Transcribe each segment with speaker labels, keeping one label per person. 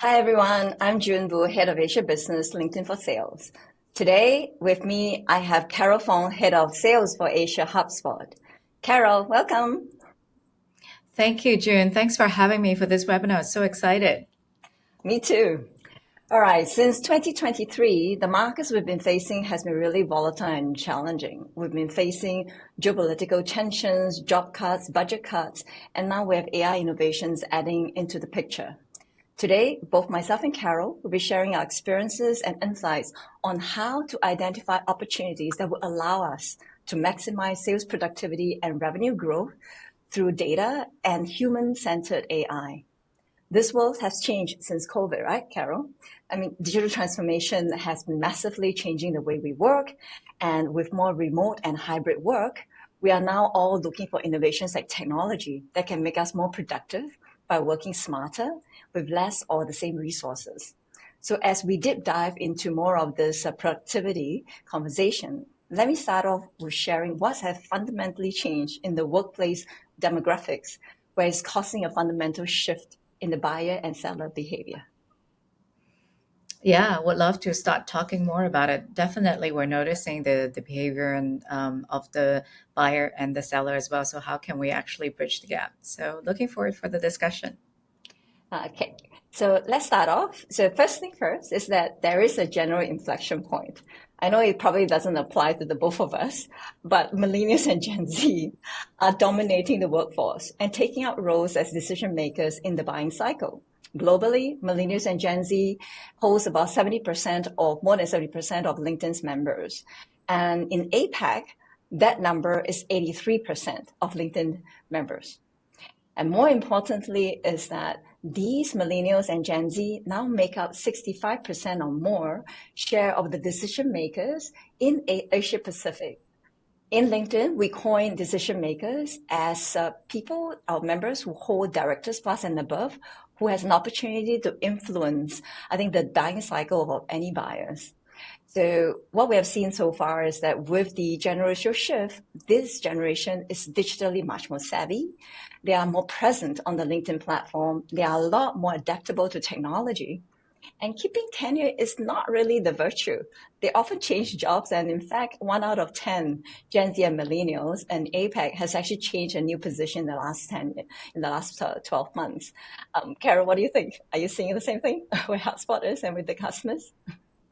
Speaker 1: Hi everyone, I'm Jun Bu, Head of Asia Business, LinkedIn for Sales. Today with me, I have Carol Fong, Head of Sales for Asia, Hubspot. Carol, welcome.
Speaker 2: Thank you, June. Thanks for having me for this webinar. So excited.
Speaker 1: Me too. All right, since 2023, the markets we've been facing has been really volatile and challenging. We've been facing geopolitical tensions, job cuts, budget cuts, and now we have AI innovations adding into the picture. Today, both myself and Carol will be sharing our experiences and insights on how to identify opportunities that will allow us to maximize sales productivity and revenue growth through data and human-centered AI. This world has changed since COVID, right, Carol? I mean, digital transformation has been massively changing the way we work, and with more remote and hybrid work, we are now all looking for innovations like technology that can make us more productive by working smarter with less or the same resources. So as we deep dive into more of this productivity conversation, let me start off with sharing what has fundamentally changed in the workplace demographics, where it's causing a fundamental shift in the buyer and seller behavior.
Speaker 2: Yeah, would love to start talking more about it. Definitely, we're noticing the behavior and of the buyer and the seller as well. So how can we actually bridge the gap? So looking forward for the discussion.
Speaker 1: Okay, so let's start off. So first thing first is that there is a general inflection point. I know it probably doesn't apply to the both of us, but millennials and Gen Z are dominating the workforce and taking up roles as decision makers in the buying cycle. Globally, millennials and Gen Z holds about 70% or more than 70% of LinkedIn's members. And in APAC, that number is 83% of LinkedIn members. And more importantly is that these millennials and Gen Z now make up 65% or more share of the decision makers in Asia Pacific. In LinkedIn, we coin decision makers as people, our members who hold directors plus and above, who has an opportunity to influence, I think, the buying cycle of any buyers. So what we have seen so far is that with the generational shift, this generation is digitally much more savvy. They are more present on the LinkedIn platform. They are a lot more adaptable to technology. And keeping tenure is not really the virtue. They often change jobs. And in fact, 1 out of 10 Gen Z and millennials and APAC has actually changed a new position in the last 12 months. Carol, what do you think? Are you seeing the same thing where Hubspot is and with the customers?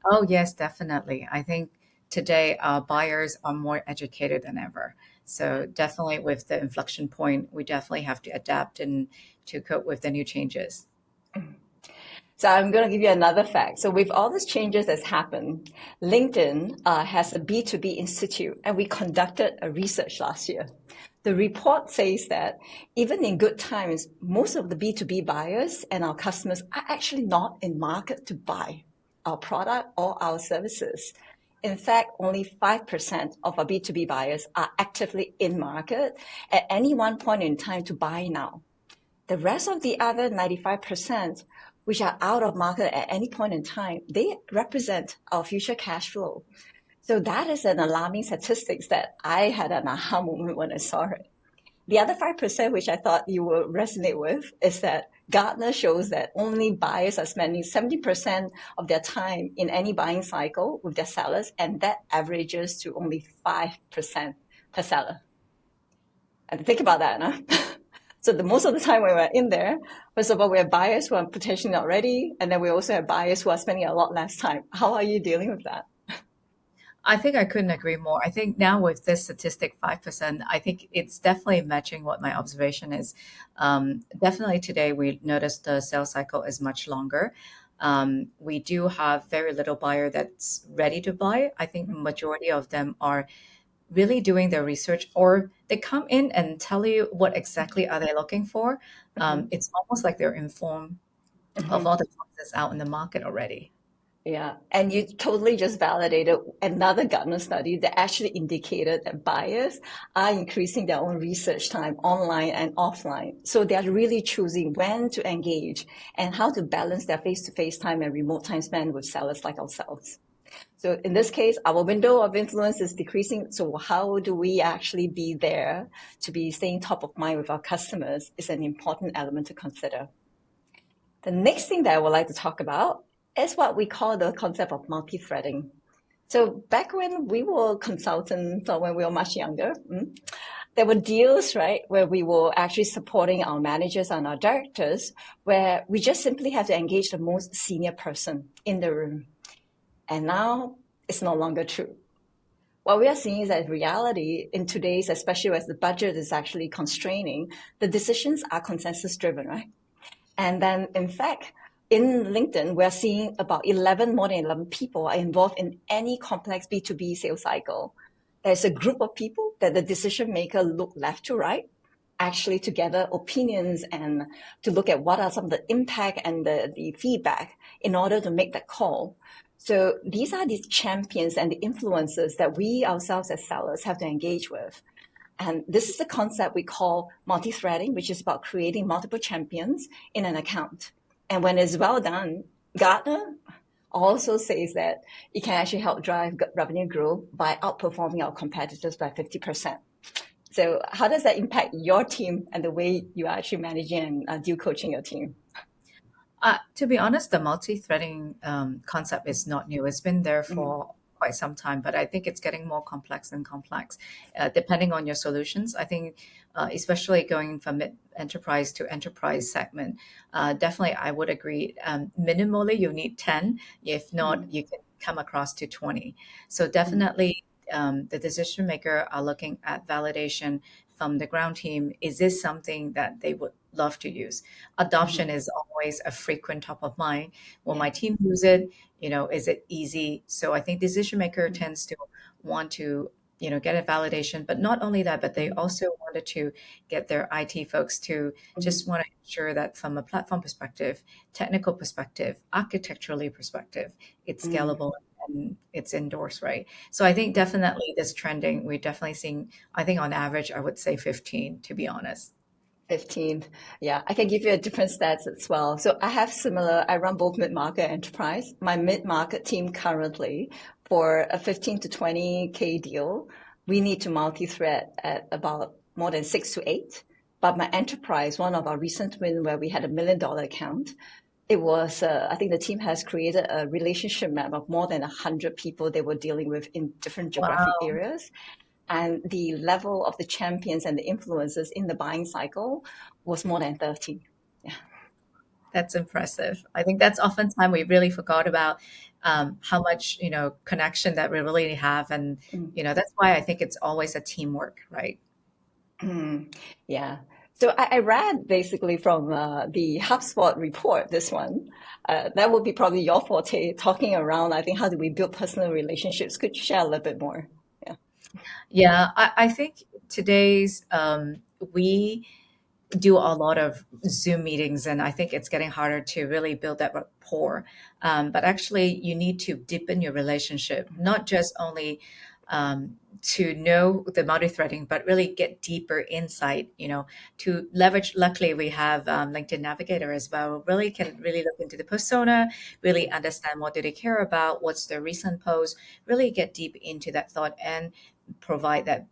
Speaker 2: Oh, yes, definitely. I think today our buyers are more educated than ever. So definitely with the inflection point, we definitely have to adapt and to cope with the new changes.
Speaker 1: So I'm going to give you another fact. So with all these changes that's happened, LinkedIn has a B2B institute, and we conducted a research last year. The report says that even in good times, most of the B2B buyers and our customers are actually not in market to buy our product or our services. In fact, only 5% of our B2B buyers are actively in market at any one point in time to buy now. The rest of the other 95%, which are out of market at any point in time, they represent our future cash flow. So that is an alarming statistics that I had an aha moment when I saw it. The other 5%, which I thought you will resonate with, is that Gartner shows that only buyers are spending 70% of their time in any buying cycle with their sellers, and that averages to only 5% per seller. And think about that, huh? So most of the time when we're in there, first of all, we have buyers who are potentially not ready, and then we also have buyers who are spending a lot less time. How are you dealing with that?
Speaker 2: I think I couldn't agree more. I think now with this statistic, 5%, I think it's definitely matching what my observation is. Definitely today, we noticed the sales cycle is much longer. We do have very little buyer that's ready to buy. I think the majority of them are really doing their research, or they come in and tell you what exactly are they looking for. It's almost like they're informed of all the choices out in the market already.
Speaker 1: Yeah, and you totally just validated another Gartner study that actually indicated that buyers are increasing their own research time online and offline. So they're really choosing when to engage and how to balance their face-to-face time and remote time spent with sellers like ourselves. So in this case, our window of influence is decreasing. So how do we actually be there to be staying top of mind with our customers is an important element to consider. The next thing that I would like to talk about is what we call the concept of multi-threading. So back when we were consultants or when we were much younger, there were deals, right, where we were actually supporting our managers and our directors, where we just simply have to engage the most senior person in the room. And now it's no longer true. What we are seeing is that reality in today's, especially as the budget is actually constraining, the decisions are consensus driven, right? And then in fact, in LinkedIn, we're seeing about more than 11 people are involved in any complex B2B sales cycle. There's a group of people that the decision maker look left to right, actually to gather opinions and to look at what are some of the impact and the feedback in order to make that call. So these are these champions and the influencers that we ourselves as sellers have to engage with. And this is the concept we call multi-threading, which is about creating multiple champions in an account. And when it's well done, Gartner also says that it can actually help drive revenue growth by outperforming our competitors by 50%. So how does that impact your team and the way you are actually managing and deal coaching your team?
Speaker 2: To be honest, the multi-threading concept is not new. It's been there for quite some time, but I think it's getting more complex and complex, depending on your solutions. I think, especially going from mid-enterprise to enterprise segment, definitely I would agree. Minimally, you need 10. If not, you can come across to 20. So definitely, the decision maker are looking at validation from the ground team. Is this something that they would love to use? Adoption is always a frequent top of mind. Will my team use it? Is it easy? So I think decision maker tends to want to, get a validation, but not only that, but they also wanted to get their IT folks to just want to ensure that from a platform perspective, technical perspective, architecturally perspective, it's scalable and it's endorsed, right? So I think definitely this trending, we're definitely seeing, I think on average, I would say 15, to be honest.
Speaker 1: 15. Yeah, I can give you a different stats as well. So I have similar, I run both mid-market and enterprise. My mid-market team currently, for a 15 to 20K deal, we need to multi-thread at about more than 6 to 8. But my enterprise, one of our recent win where we had $1 million account, it was, I think the team has created a relationship map of more than 100 people they were dealing with in different geographic areas. And the level of the champions and the influencers in the buying cycle was more than 30. Yeah.
Speaker 2: That's impressive. I think that's oftentimes we really forgot about how much, connection that we really have. And, that's why I think it's always a teamwork, right?
Speaker 1: Yeah. So I read basically from the Hubspot report, this one. That would be probably your forte, talking around, I think, how do we build personal relationships? Could you share a little bit more?
Speaker 2: Yeah, I think today's we do a lot of Zoom meetings, and I think it's getting harder to really build that rapport. But actually, you need to deepen your relationship, not just only to know the multi-threading, but really get deeper insight, to leverage. Luckily, we have LinkedIn Navigator as well. Really can really look into the persona, really understand what do they care about, what's their recent post, really get deep into that thought and provide that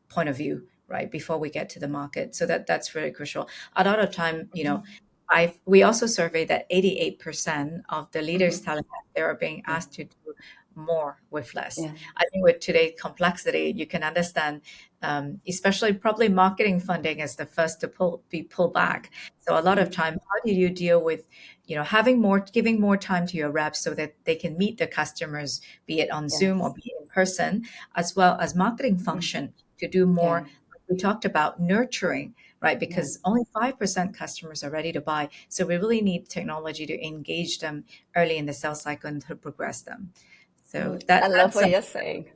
Speaker 2: point of view, right, before we get to the market. So that's very crucial. A lot of time, we also surveyed that 88% of the leaders telling us they are being asked to do more with less. Yeah. I think with today's complexity, you can understand, especially probably marketing funding is the first to be pulled back. So a lot of time, how do you deal with, giving more time to your reps so that they can meet the customers, be it on Zoom or be it in person, as well as marketing function to do more. We talked about nurturing, right? Because only 5% customers are ready to buy. So we really need technology to engage them early in the sales cycle and to progress them. So
Speaker 1: I love what you're saying.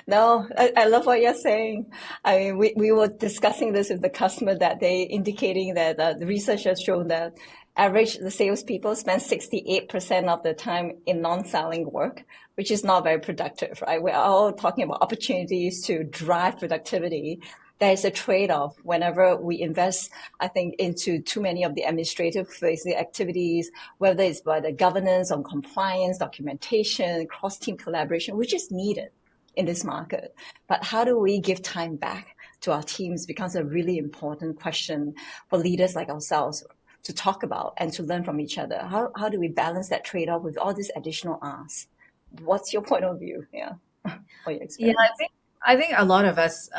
Speaker 1: No, I love what you're saying. I mean, we were discussing this with the customer that day, indicating that the research has shown that the salespeople spend 68% of the time in non-selling work, which is not very productive, right? We're all talking about opportunities to drive productivity. There is a trade-off whenever we invest, I think, into too many of the administrative facing activities, whether it's by the governance on compliance, documentation, cross-team collaboration, which is needed in this market. But how do we give time back to our teams becomes a really important question for leaders like ourselves. to talk about and to learn from each other. How do we balance that trade-off with all these additional asks? What's your point of view? Yeah, or your
Speaker 2: Yeah,
Speaker 1: experience?
Speaker 2: I think a lot of us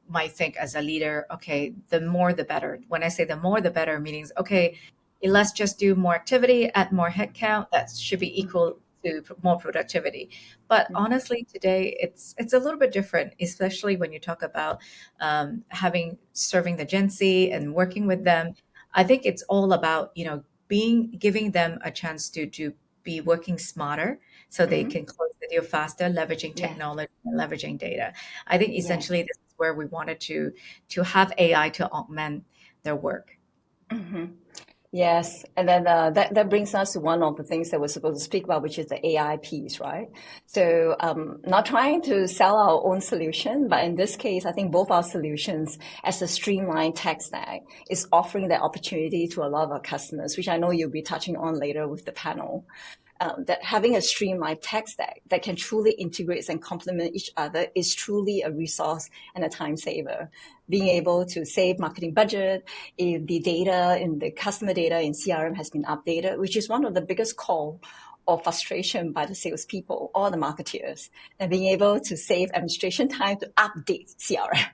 Speaker 2: might think as a leader, okay, the more the better. When I say the more the better, meaning okay, let's just do more activity, add more headcount. That should be equal to more productivity. But
Speaker 1: Mm-hmm.
Speaker 2: honestly, today it's a little bit different, especially when you talk about having serving the Gen Z and working with them. I think it's all about being giving them a chance to be working smarter so they
Speaker 1: Mm-hmm.
Speaker 2: can close the deal faster, leveraging
Speaker 1: Yes,
Speaker 2: technology and leveraging data. I think essentially
Speaker 1: yes.
Speaker 2: this is where we wanted to have AI to augment their work.
Speaker 1: Mm-hmm. Yes, and then that brings us to one of the things that we're supposed to speak about, which is the AI piece, right? So, not trying to sell our own solution, but in this case, I think both our solutions, as a streamlined tech stack, is offering that opportunity to a lot of our customers, which I know you'll be touching on later with the panel. That having a streamlined tech stack that can truly integrate and complement each other is truly a resource and a time saver. Being able to save marketing budget, if the data in the customer data in CRM has been updated, which is one of the biggest call or frustration by the salespeople or the marketeers, and being able to save administration time to update CRM.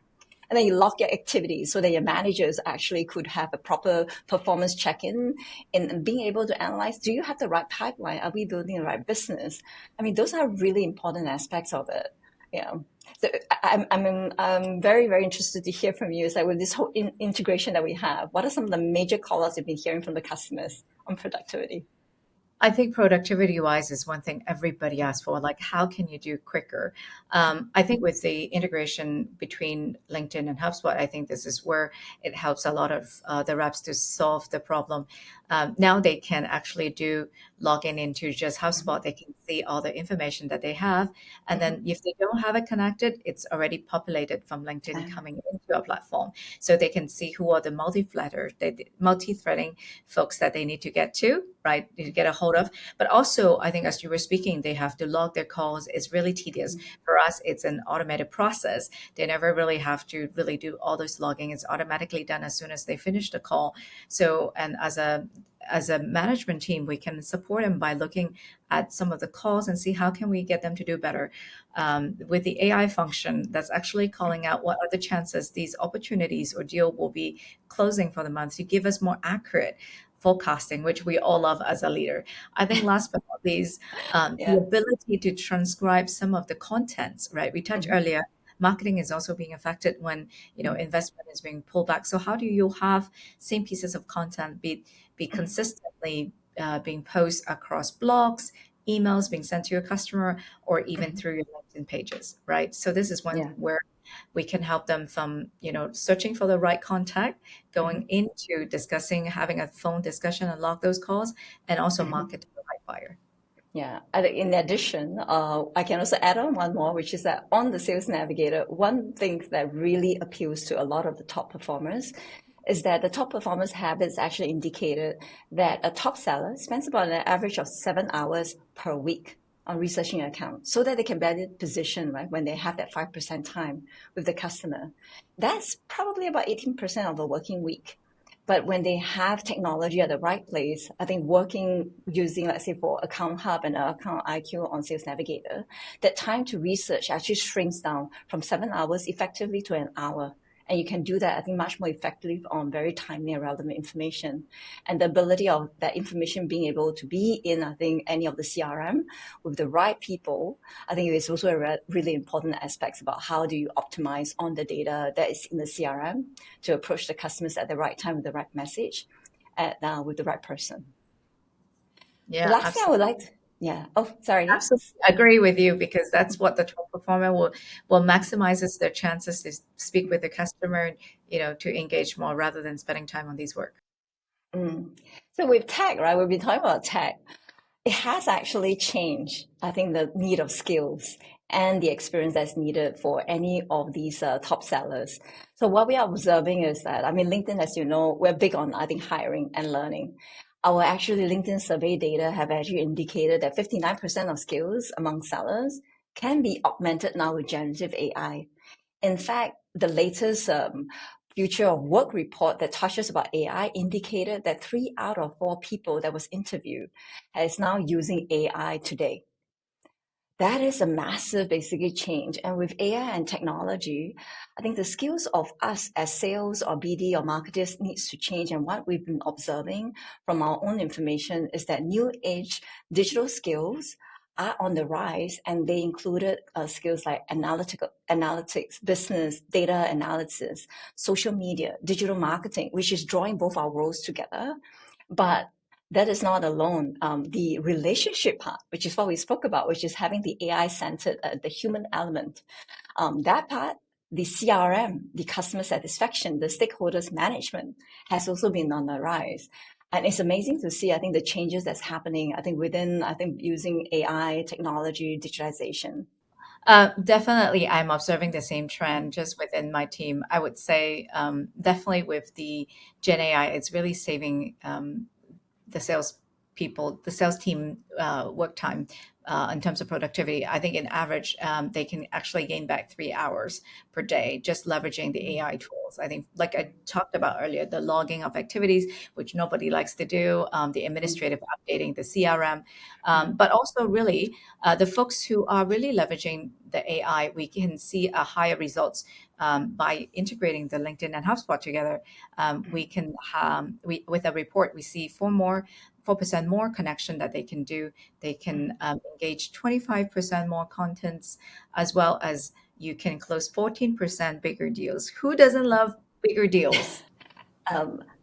Speaker 1: And then you lock your activities so that your managers actually could have a proper performance check-in and being able to analyze, do you have the right pipeline? Are we building the right business? I mean, those are really important aspects of it. Yeah. So I'm very, very interested to hear from you. Is like with this whole integration that we have, what are some of the major call-outs you've been hearing from the customers on productivity?
Speaker 2: I think productivity wise is one thing everybody asks for. Like, how can you do quicker? I think with the integration between LinkedIn and HubSpot, I think this is where it helps a lot of the reps to solve the problem. Now they can actually do log in into just HubSpot. They can see all the information that they have. And then if they don't have it connected, it's already populated from LinkedIn coming into a platform. So they can see who are the multi-threading folks that they need to get to, right? To get a hold of. But also, I think as you were speaking, they have to log their calls. It's really tedious. For us, it's an automated process. They never really have to really do all this logging. It's automatically done as soon as they finish the call. So, and as a management team, we can support them by looking at some of the calls and see how can we get them to do better. With the AI function that's actually calling out what are the chances these opportunities or deal will be closing for the month to give us more accurate forecasting, which we all love as a leader. I think last but not least, the
Speaker 1: Yeah.
Speaker 2: ability to transcribe some of the contents, right? We touched
Speaker 1: Mm-hmm.
Speaker 2: earlier, marketing is also being affected when, investment is being pulled back. So how do you have same pieces of content be consistently being posted across blogs, emails being sent to your customer, or even
Speaker 1: Mm-hmm.
Speaker 2: through your LinkedIn pages, right? So this is one
Speaker 1: Yeah.
Speaker 2: where we can help them from, searching for the right contact,
Speaker 1: Mm-hmm.
Speaker 2: going into discussing, having a phone discussion and log those calls, and also
Speaker 1: Mm-hmm.
Speaker 2: market to the right buyer.
Speaker 1: Yeah. In addition, I can also add on one more, which is that on the Sales Navigator, one thing that really appeals to a lot of the top performers is that the top performers habits actually indicated that a top seller spends about an average of 7 hours per week on researching an account so that they can better position, right, when they have that 5% time with the customer. That's probably about 18% of a working week. But when they have technology at the right place, I think working using, let's say, for Account Hub and Account IQ on Sales Navigator, that time to research actually shrinks down from 7 hours effectively to an hour. And you can do that, I think, much more effectively on very timely and relevant information. And the ability of that information being able to be in, I think, any of the CRM with the right people, I think is also a really important aspect about how do you optimize on the data that is in the CRM to approach the customers at the right time with the right message with the right person. The
Speaker 2: Yeah,
Speaker 1: last thing I would like to, yeah. Oh, sorry. Yeah.
Speaker 2: absolutely agree with you because that's what the top performer will maximizes their chances to speak with the customer, to engage more rather than spending time on these work.
Speaker 1: Mm. So with tech, right? We've been talking about tech. It has actually changed, I think, the need of skills and the experience that's needed for any of these top sellers. So what we are observing is that, I mean, LinkedIn, as you know, we're big on, I think, hiring and learning. Our actually LinkedIn survey data have actually indicated that 59% of skills among sellers can be augmented now with generative AI. In fact, the latest Future of Work report that touches about AI indicated that 3 out of 4 people that was interviewed is now using AI today. That is a massive basically change. And with AI and technology, I think the skills of us as sales or BD or marketers needs to change. And what we've been observing from our own information is that new age digital skills are on the rise, and they included skills like analytics, business, data analysis, social media, digital marketing, which is drawing both our roles together. But that is not alone. The relationship part, which is what we spoke about, which is having the AI-centered, the human element. That part, the CRM, the customer satisfaction, the stakeholders management has also been on the rise. And it's amazing to see, I think, the changes that's happening, using AI, technology, digitalization.
Speaker 2: Definitely, I'm observing the same trend just within my team. I would say definitely with the Gen AI, it's really saving the the sales team work time in terms of productivity. I think in average, they can actually gain back 3 hours per day just leveraging the AI tools. I think, like I talked about earlier, the logging of activities, which nobody likes to do, the administrative updating, the CRM, but also really the folks who are really leveraging the AI, we can see a higher results by integrating the LinkedIn and Hubspot together. We can with a report we see 4% more connection that they can do. They can engage 25% more contents, as well as you can close 14% bigger deals. Who doesn't love bigger deals?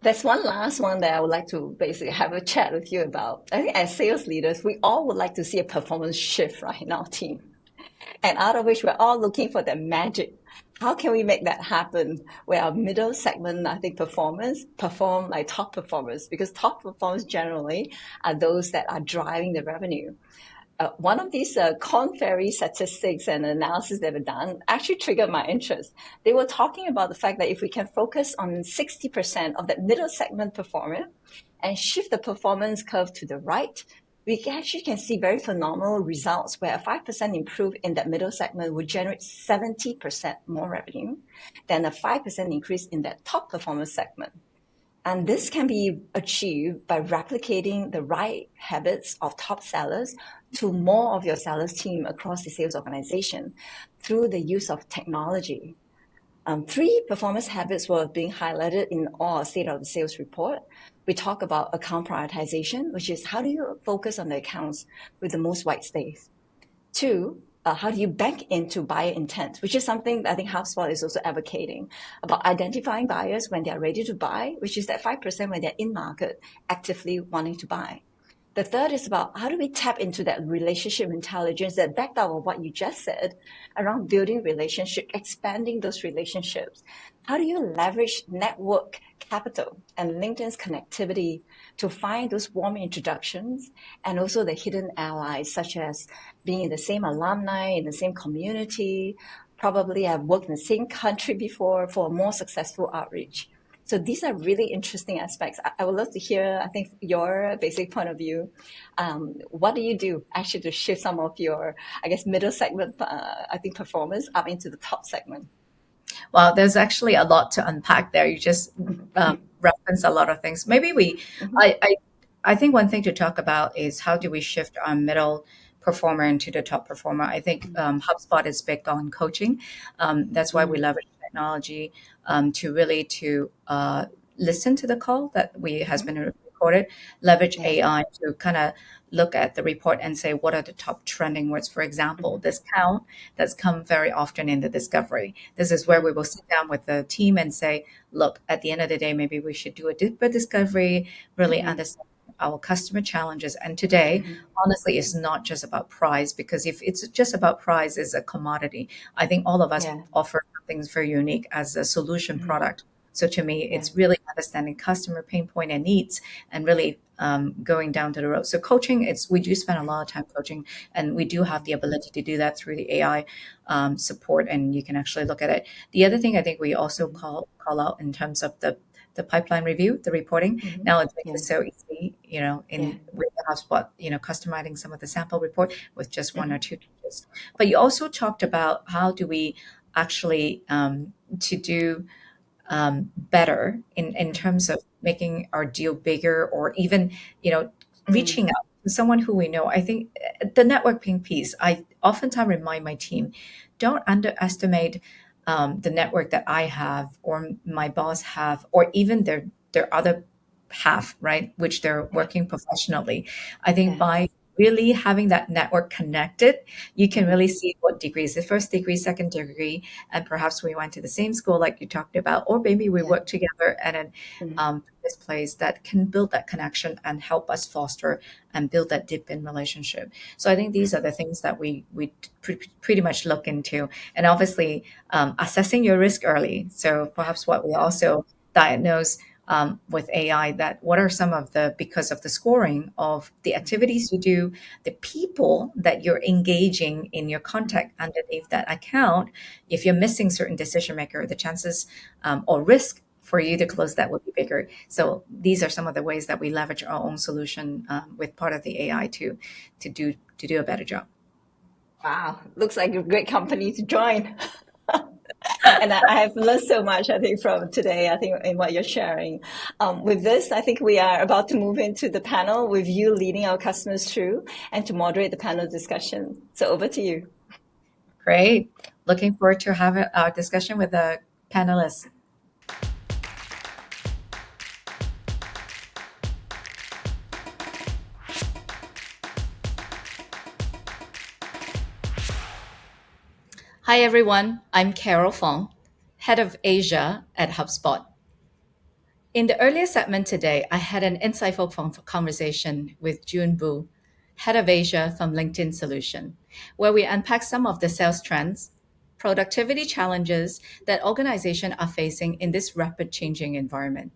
Speaker 1: There's one last one that I would like to basically have a chat with you about. I think as sales leaders, we all would like to see a performance shift right in our team. And out of which we're all looking for that magic. How can we make that happen where our middle segment, I think, performers perform like top performers? Because top performers generally are those that are driving the revenue. One of these Korn Ferry statistics and analysis that were done actually triggered my interest. They were talking about the fact that if we can focus on 60% of that middle segment performer and shift the performance curve to the right, we actually can see very phenomenal results where a 5% improve in that middle segment would generate 70% more revenue than a 5% increase in that top performance segment. And this can be achieved by replicating the right habits of top sellers to more of your sellers team across the sales organization through the use of technology. 3 performance habits were being highlighted in our State of the Sales report. We talk about account prioritization, which is how do you focus on the accounts with the most white space? 2, how do you bank into buyer intent, which is something I think Hubspot is also advocating about identifying buyers when they're ready to buy, which is that 5% when they're in market actively wanting to buy. The third is about how do we tap into that relationship intelligence that backed up of what you just said around building relationship, expanding those relationships. How do you leverage network capital and LinkedIn's connectivity to find those warm introductions and also the hidden allies, such as being in the same alumni, in the same community, probably have worked in the same country before for a more successful outreach. So these are really interesting aspects. I would love to hear, I think, your basic point of view. What do you do actually to shift some of your, I guess, middle segment, performance up into the top segment?
Speaker 2: Well, there's actually a lot to unpack there. You just reference a lot of things. Maybe I think one thing to talk about is how do we shift our middle performer into the top performer. I think HubSpot is big on coaching. That's why we leverage technology to really listen to the call that has been recorded, leverage AI to kind of look at the report and say what are the top trending words. For example, discount that's come very often in the discovery. This is where we will sit down with the team and say, look, at the end of the day, maybe we should do a deeper discovery, really understand our customer challenges. And today, honestly, it's not just about price, because if it's just about price, it's a commodity. I think all of us offer things very unique as a solution product. So to me, it's really understanding customer pain point and needs and really going down to the road. So coaching, we do spend a lot of time coaching, and we do have the ability to do that through the AI support, and you can actually look at it. The other thing I think we also call out in terms of the pipeline review, the reporting. Now it makes it so easy, with the HubSpot, customizing some of the sample report with just 1 or 2 pages. But you also talked about how do we actually to do better in terms of making our deal bigger, or even, reaching out to someone who we know. I think the networking piece, I oftentimes remind my team, don't underestimate the network that I have or my boss have, or even their other half, right, which they're working professionally. I think by
Speaker 1: Yes.
Speaker 2: really having that network connected, you can
Speaker 1: Mm-hmm.
Speaker 2: really see what degrees, the first degree, second degree, and perhaps we went to the same school like you talked about, or maybe we
Speaker 1: Yeah.
Speaker 2: work together at this place that can build that connection and help us foster and build that deep in relationship. So I think these are the things that we pretty much look into, and obviously assessing your risk early. So perhaps what we also diagnose with AI, that what are some of the, because of the scoring of the activities you do, the people that you're engaging in your contact underneath that account, if you're missing certain decision maker, the chances or risk for you to close that would be bigger. So these are some of the ways that we leverage our own solution with part of the AI to do a better job.
Speaker 1: Wow. Looks like a great company to join. And I have learned so much, I think, from today, I think, in what you're sharing. With this, I think we are about to move into the panel with you leading our customers through and to moderate the panel discussion. So over to you.
Speaker 2: Great. Looking forward to having our discussion with the panelists. Hi, everyone. I'm Carol Fong, Head of Asia at Hubspot. In the earlier segment today, I had an insightful conversation with June Bu, Head of Asia from LinkedIn Solution, where we unpack some of the sales trends, productivity challenges that organizations are facing in this rapid changing environment.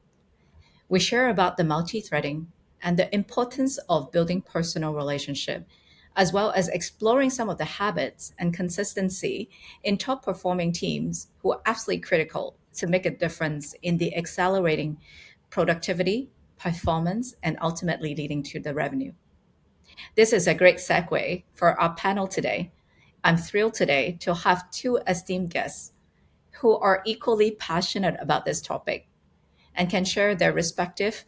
Speaker 2: We share about the multi-threading and the importance of building personal relationship, as well as exploring some of the habits and consistency in top performing teams who are absolutely critical to make a difference in the accelerating productivity, performance, and ultimately leading to the revenue. This is a great segue for our panel today. I'm thrilled today to have two esteemed guests who are equally passionate about this topic and can share their respective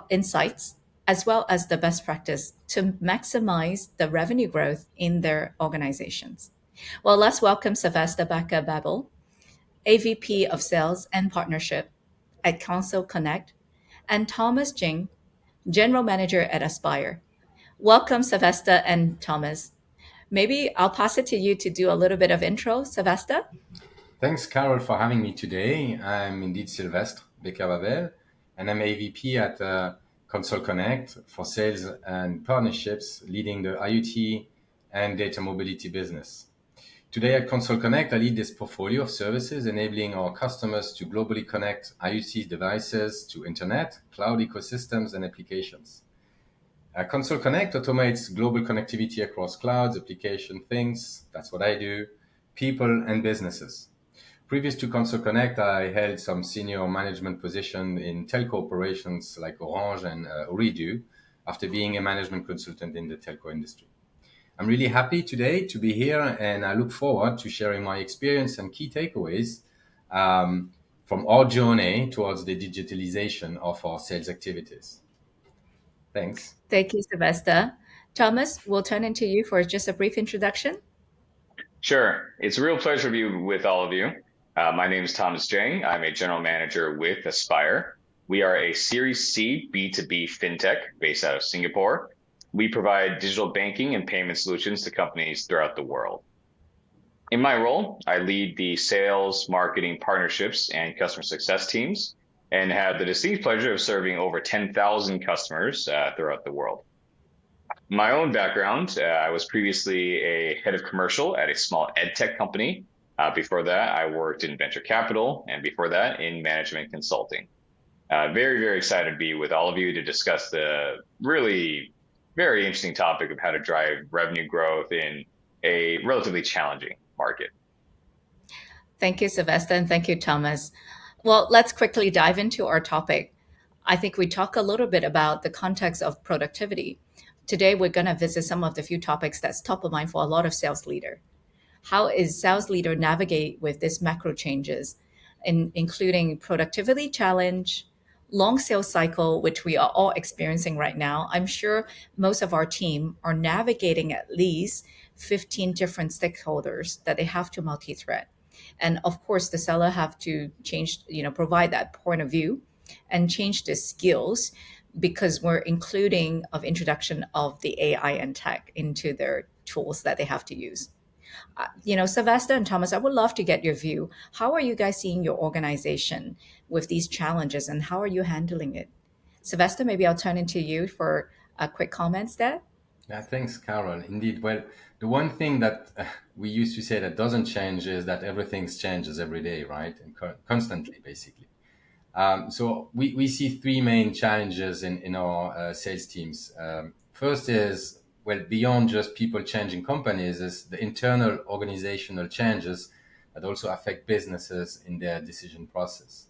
Speaker 2: insights as well as the best practice to maximize the revenue growth in their organizations. Well, let's welcome Sylvestre Becker Babel, AVP of Sales and Partnership at Console Connect, and Thomas Jeng, General Manager at Aspire. Welcome, Sylvester and Thomas. Maybe I'll pass it to you to do a little bit of intro, Sylvester.
Speaker 3: Thanks, Carol, for having me today. I'm indeed Sylvestre Becker Babel, and I'm AVP at Console Connect for Sales and Partnerships, leading the IoT and Data Mobility business. Today at Console Connect, I lead this portfolio of services enabling our customers to globally connect IoT devices to internet, cloud ecosystems, and applications. Console Connect automates global connectivity across clouds, application, things. That's what I do. People and businesses. Previous to Console Connect, I held some senior management position in telco operations like Orange and Ooredoo after being a management consultant in the telco industry. I'm really happy today to be here, and I look forward to sharing my experience and key takeaways from our journey towards the digitalization of our sales activities. Thanks.
Speaker 2: Thank you, Sylvester. Thomas, we'll turn into you for just a brief introduction.
Speaker 4: Sure. It's a real pleasure to be with all of you. My name is Thomas Jeng. I'm a general manager with Aspire. We are a Series C B2B fintech based out of Singapore. We provide digital banking and payment solutions to companies throughout the world. In my role, I lead the sales, marketing, partnerships, and customer success teams and have the distinct pleasure of serving over 10,000 customers throughout the world. My own background, I was previously a head of commercial at a small ed tech company. Before that, I worked in venture capital, and before that, in management consulting. Very, very excited to be with all of you to discuss the really very interesting topic of how to drive revenue growth in a relatively challenging market.
Speaker 2: Thank you, Sylvester, and thank you, Thomas. Well, let's quickly dive into our topic. I think we talk a little bit about the context of productivity. Today, we're going to visit some of the few topics that's top of mind for a lot of sales leader. How is sales leader navigate with these macro changes? including productivity challenge, long sales cycle, which we are all experiencing right now. I'm sure most of our team are navigating at least 15 different stakeholders that they have to multi-thread. And of course, the seller have to change, provide that point of view and change the skills, because we're including of introduction of the AI and tech into their tools that they have to use. Sylvestre and Thomas, I would love to get your view. How are you guys seeing your organization with these challenges, and how are you handling it? Sylvestre, maybe I'll turn into you for a quick comments there.
Speaker 3: Yeah, thanks, Carol. Indeed. Well, the one thing that we used to say that doesn't change is that everything changes every day, right? And constantly, basically. So we see three main challenges in our sales teams. First is, well, beyond just people changing companies, is the internal organizational changes that also affect businesses in their decision process.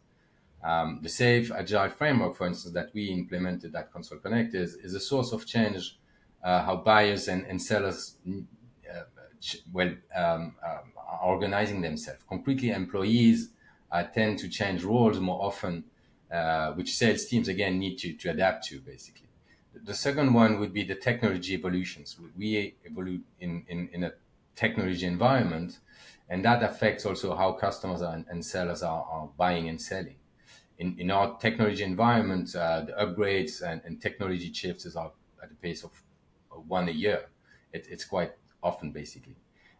Speaker 3: The safe agile framework, for instance, that we implemented at Console Connect is a source of change, how buyers and sellers are organizing themselves. Concretely, employees tend to change roles more often, which sales teams, again, need to adapt to, basically. The second one would be the technology evolutions. We evolve in a technology environment, and that affects also how customers and sellers are buying and selling. In our technology environment, the upgrades and technology shifts are at a pace of one a year. It's quite often, basically.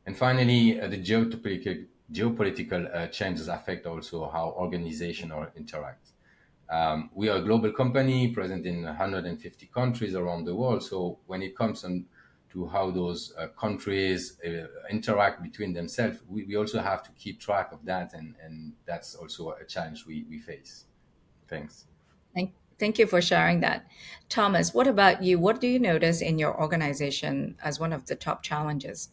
Speaker 3: And finally, the geopolitical changes affect also how organizations interact. We are a global company present in 150 countries around the world. So when it comes to how those countries interact between themselves, we also have to keep track of that. And that's also a challenge we face. Thanks.
Speaker 2: Thank you for sharing that. Thomas, what about you? What do you notice in your organization as one of the top challenges?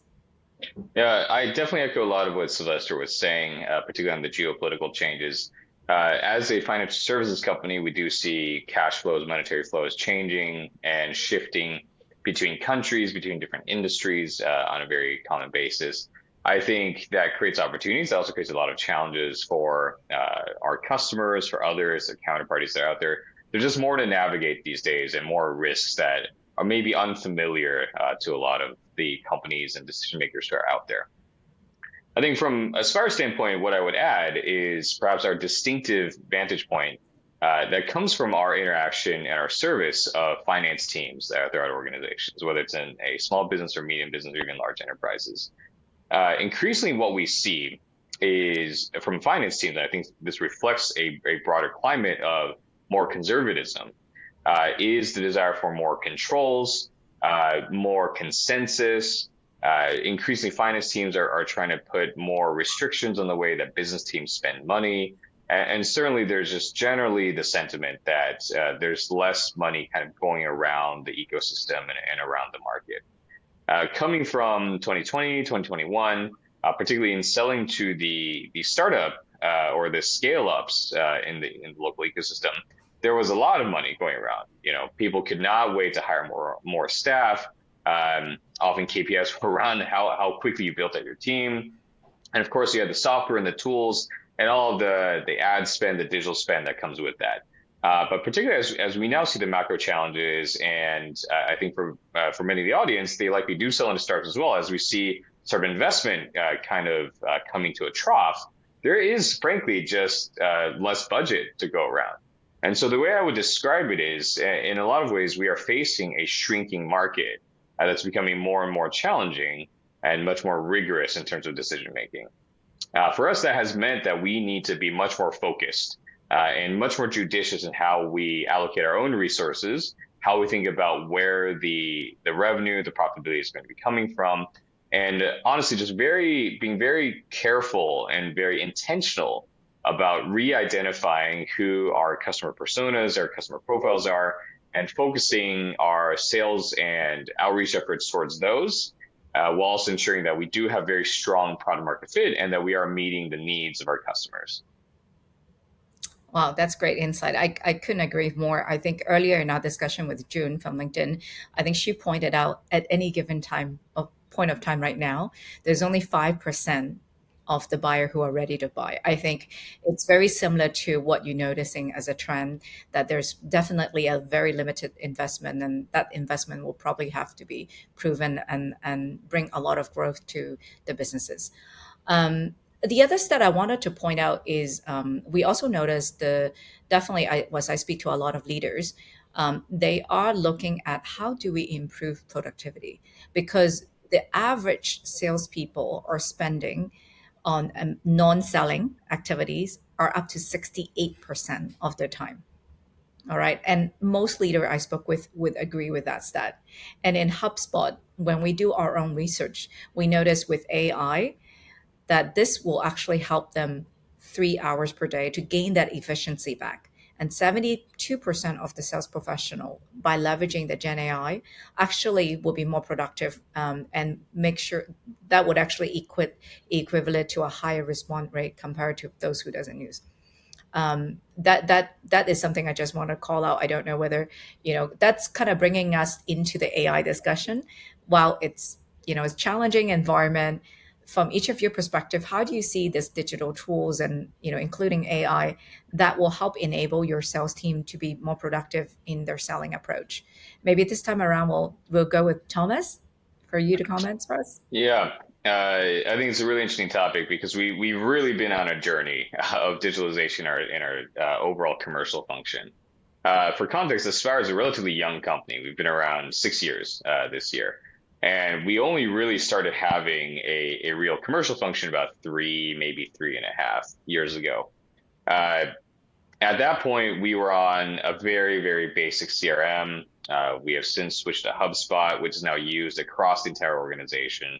Speaker 4: Yeah, I definitely echo a lot of what Sylvestre was saying, particularly on the geopolitical changes. As a financial services company, we do see cash flows, monetary flows changing and shifting between countries, between different industries on a very common basis. I think that creates opportunities. It also creates a lot of challenges for our customers, for others, the counterparties that are out there. There's just more to navigate these days and more risks that are maybe unfamiliar to a lot of the companies and decision makers who are out there. I think from a Spire standpoint, what I would add is perhaps our distinctive vantage point that comes from our interaction and our service of finance teams throughout organizations, whether it's in a small business or medium business or even large enterprises. Increasingly, what we see is from finance teams, and I think this reflects a broader climate of more conservatism, is the desire for more controls, more consensus. Increasingly, finance teams are trying to put more restrictions on the way that business teams spend money. And certainly, there's just generally the sentiment that there's less money kind of going around the ecosystem and around the market. Coming from 2020, 2021, particularly in selling to the startup or the scale-ups in the local ecosystem, there was a lot of money going around. People could not wait to hire more staff. Often KPIs were around how quickly you built out your team. And of course, you had the software and the tools and all the ad spend, the digital spend that comes with that. But particularly as we now see the macro challenges, and I think for many of the audience, they likely do sell into startups as well, as we see sort of investment coming to a trough, there is frankly just less budget to go around. And so the way I would describe it is, in a lot of ways, we are facing a shrinking market that's becoming more and more challenging and much more rigorous in terms of decision making. For us, that has meant that we need to be much more focused and much more judicious in how we allocate our own resources, how we think about where the revenue, the profitability is going to be coming from, and honestly, just being very careful and very intentional about re-identifying who our customer personas, our customer profiles are, and focusing our sales and outreach efforts towards those, while also ensuring that we do have very strong product market fit and that we are meeting the needs of our customers.
Speaker 2: Wow, that's great insight. I couldn't agree more. I think earlier in our discussion with June from LinkedIn, I think she pointed out at any given point of time right now, there's only 5% of the buyer who are ready to buy. I think it's very similar to what you're noticing as a trend, that there's definitely a very limited investment, and that investment will probably have to be proven and bring a lot of growth to the businesses. The other stat I wanted to point out is we also noticed as I speak to a lot of leaders, they are looking at how do we improve productivity, because the average salespeople are spending on non-selling activities are up to 68% of their time. All right. And most leader I spoke with would agree with that stat. And in HubSpot, when we do our own research, we notice with AI that this will actually help them 3 hours per day to gain that efficiency back. And 72% of the sales professional, by leveraging the Gen AI, actually will be more productive, and make sure that would actually equivalent to a higher response rate compared to those who doesn't use. That is something I just want to call out. I don't know whether, that's kind of bringing us into the AI discussion. While it's, it's challenging environment, from each of your perspective, how do you see this digital tools and, including AI, that will help enable your sales team to be more productive in their selling approach? Maybe this time around, we'll go with Thomas for you to comment first.
Speaker 4: Yeah, I think it's a really interesting topic because we've really been on a journey of digitalization in our overall commercial function. For context, Aspire is a relatively young company. We've been around 6 years this year. And we only really started having a real commercial function about maybe 3.5 years ago. At that point, we were on a very, very basic CRM. We have since switched to Hubspot, which is now used across the entire organization.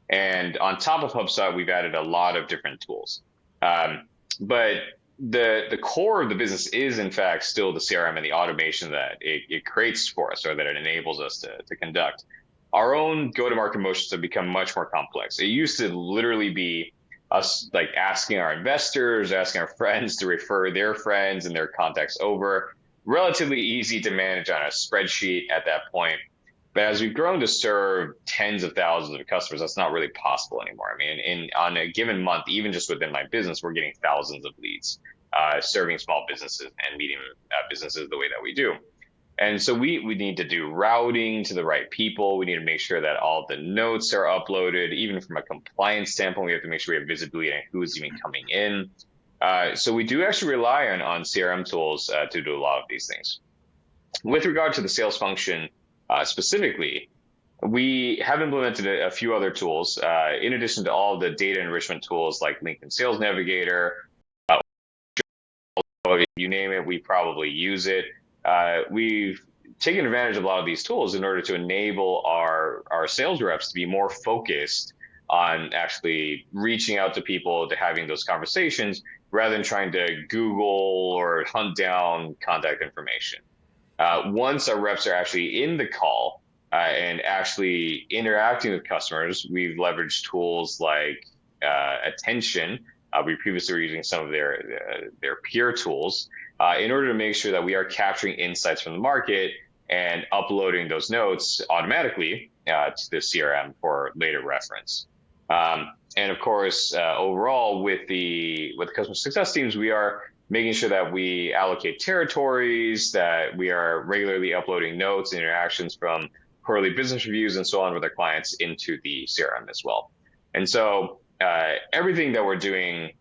Speaker 4: And on top of HubSpot, we've added a lot of different tools. But the core of the business is, in fact, still the CRM and the automation that it creates for us, or that it enables us to conduct. Our own go-to-market motions have become much more complex. It used to literally be us like asking our investors, asking our friends to refer their friends and their contacts over. Relatively easy to manage on a spreadsheet at that point. But as we've grown to serve tens of thousands of customers, that's not really possible anymore. I mean, on a given month, even just within my business, we're getting thousands of leads, serving small businesses and medium businesses the way that we do. And so we need to do routing to the right people. We need to make sure that all the notes are uploaded. Even from a compliance standpoint, we have to make sure we have visibility on who's even coming in. So we do actually rely on CRM tools to do a lot of these things. With regard to the sales function specifically, we have implemented a few other tools in addition to all the data enrichment tools like LinkedIn Sales Navigator. You name it, we probably use it. We've taken advantage of a lot of these tools in order to enable our sales reps to be more focused on actually reaching out to people, to having those conversations, rather than trying to Google or hunt down contact information. Once our reps are actually in the call and actually interacting with customers, we've leveraged tools like Attention. We previously were using some of their peer tools in order to make sure that we are capturing insights from the market and uploading those notes automatically to the CRM for later reference. And of course, overall, with the customer success teams, we are making sure that we allocate territories, that we are regularly uploading notes and interactions from quarterly business reviews and so on with our clients into the CRM as well. And so everything that we're doing,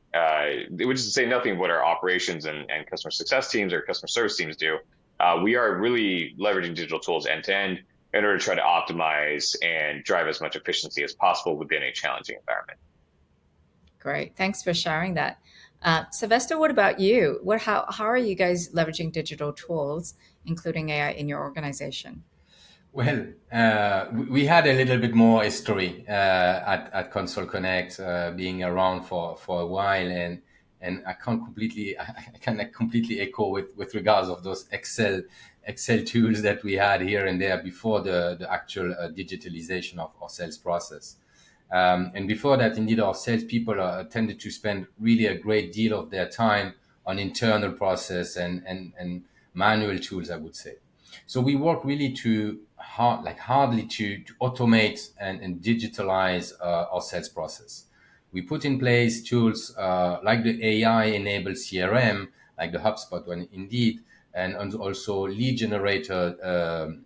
Speaker 4: which is to say nothing of what our operations and customer success teams or customer service teams do, we are really leveraging digital tools end to end in order to try to optimize and drive as much efficiency as possible within a challenging environment.
Speaker 2: Great. Thanks for sharing that. Sylvestre, what about you? How are you guys leveraging digital tools, including AI, in your organization?
Speaker 3: Well, we had a little bit more history at Console Connect, being around for a while, and I can completely echo with regards of those Excel tools that we had here and there before the actual digitalization of our sales process. And before that, indeed, our salespeople tended to spend really a great deal of their time on internal process and manual tools, I would say. So we work really hardly to automate and digitalize our sales process. We put in place tools like the AI-enabled CRM, like the Hubspot one, indeed, and also lead generator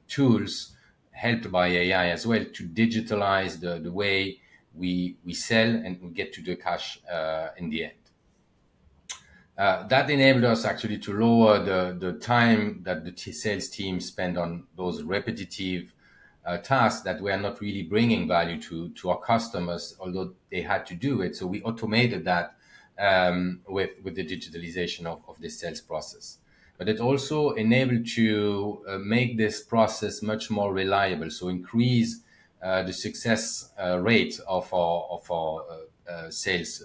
Speaker 3: tools helped by AI as well to digitalize the way we sell and we get to the cash in the end. That enabled us actually to lower the time that the sales team spend on those repetitive tasks that were not really bringing value to our customers, although they had to do it. So we automated that with the digitalization of the sales process. But it also enabled to make this process much more reliable, so increase the success rate of our sales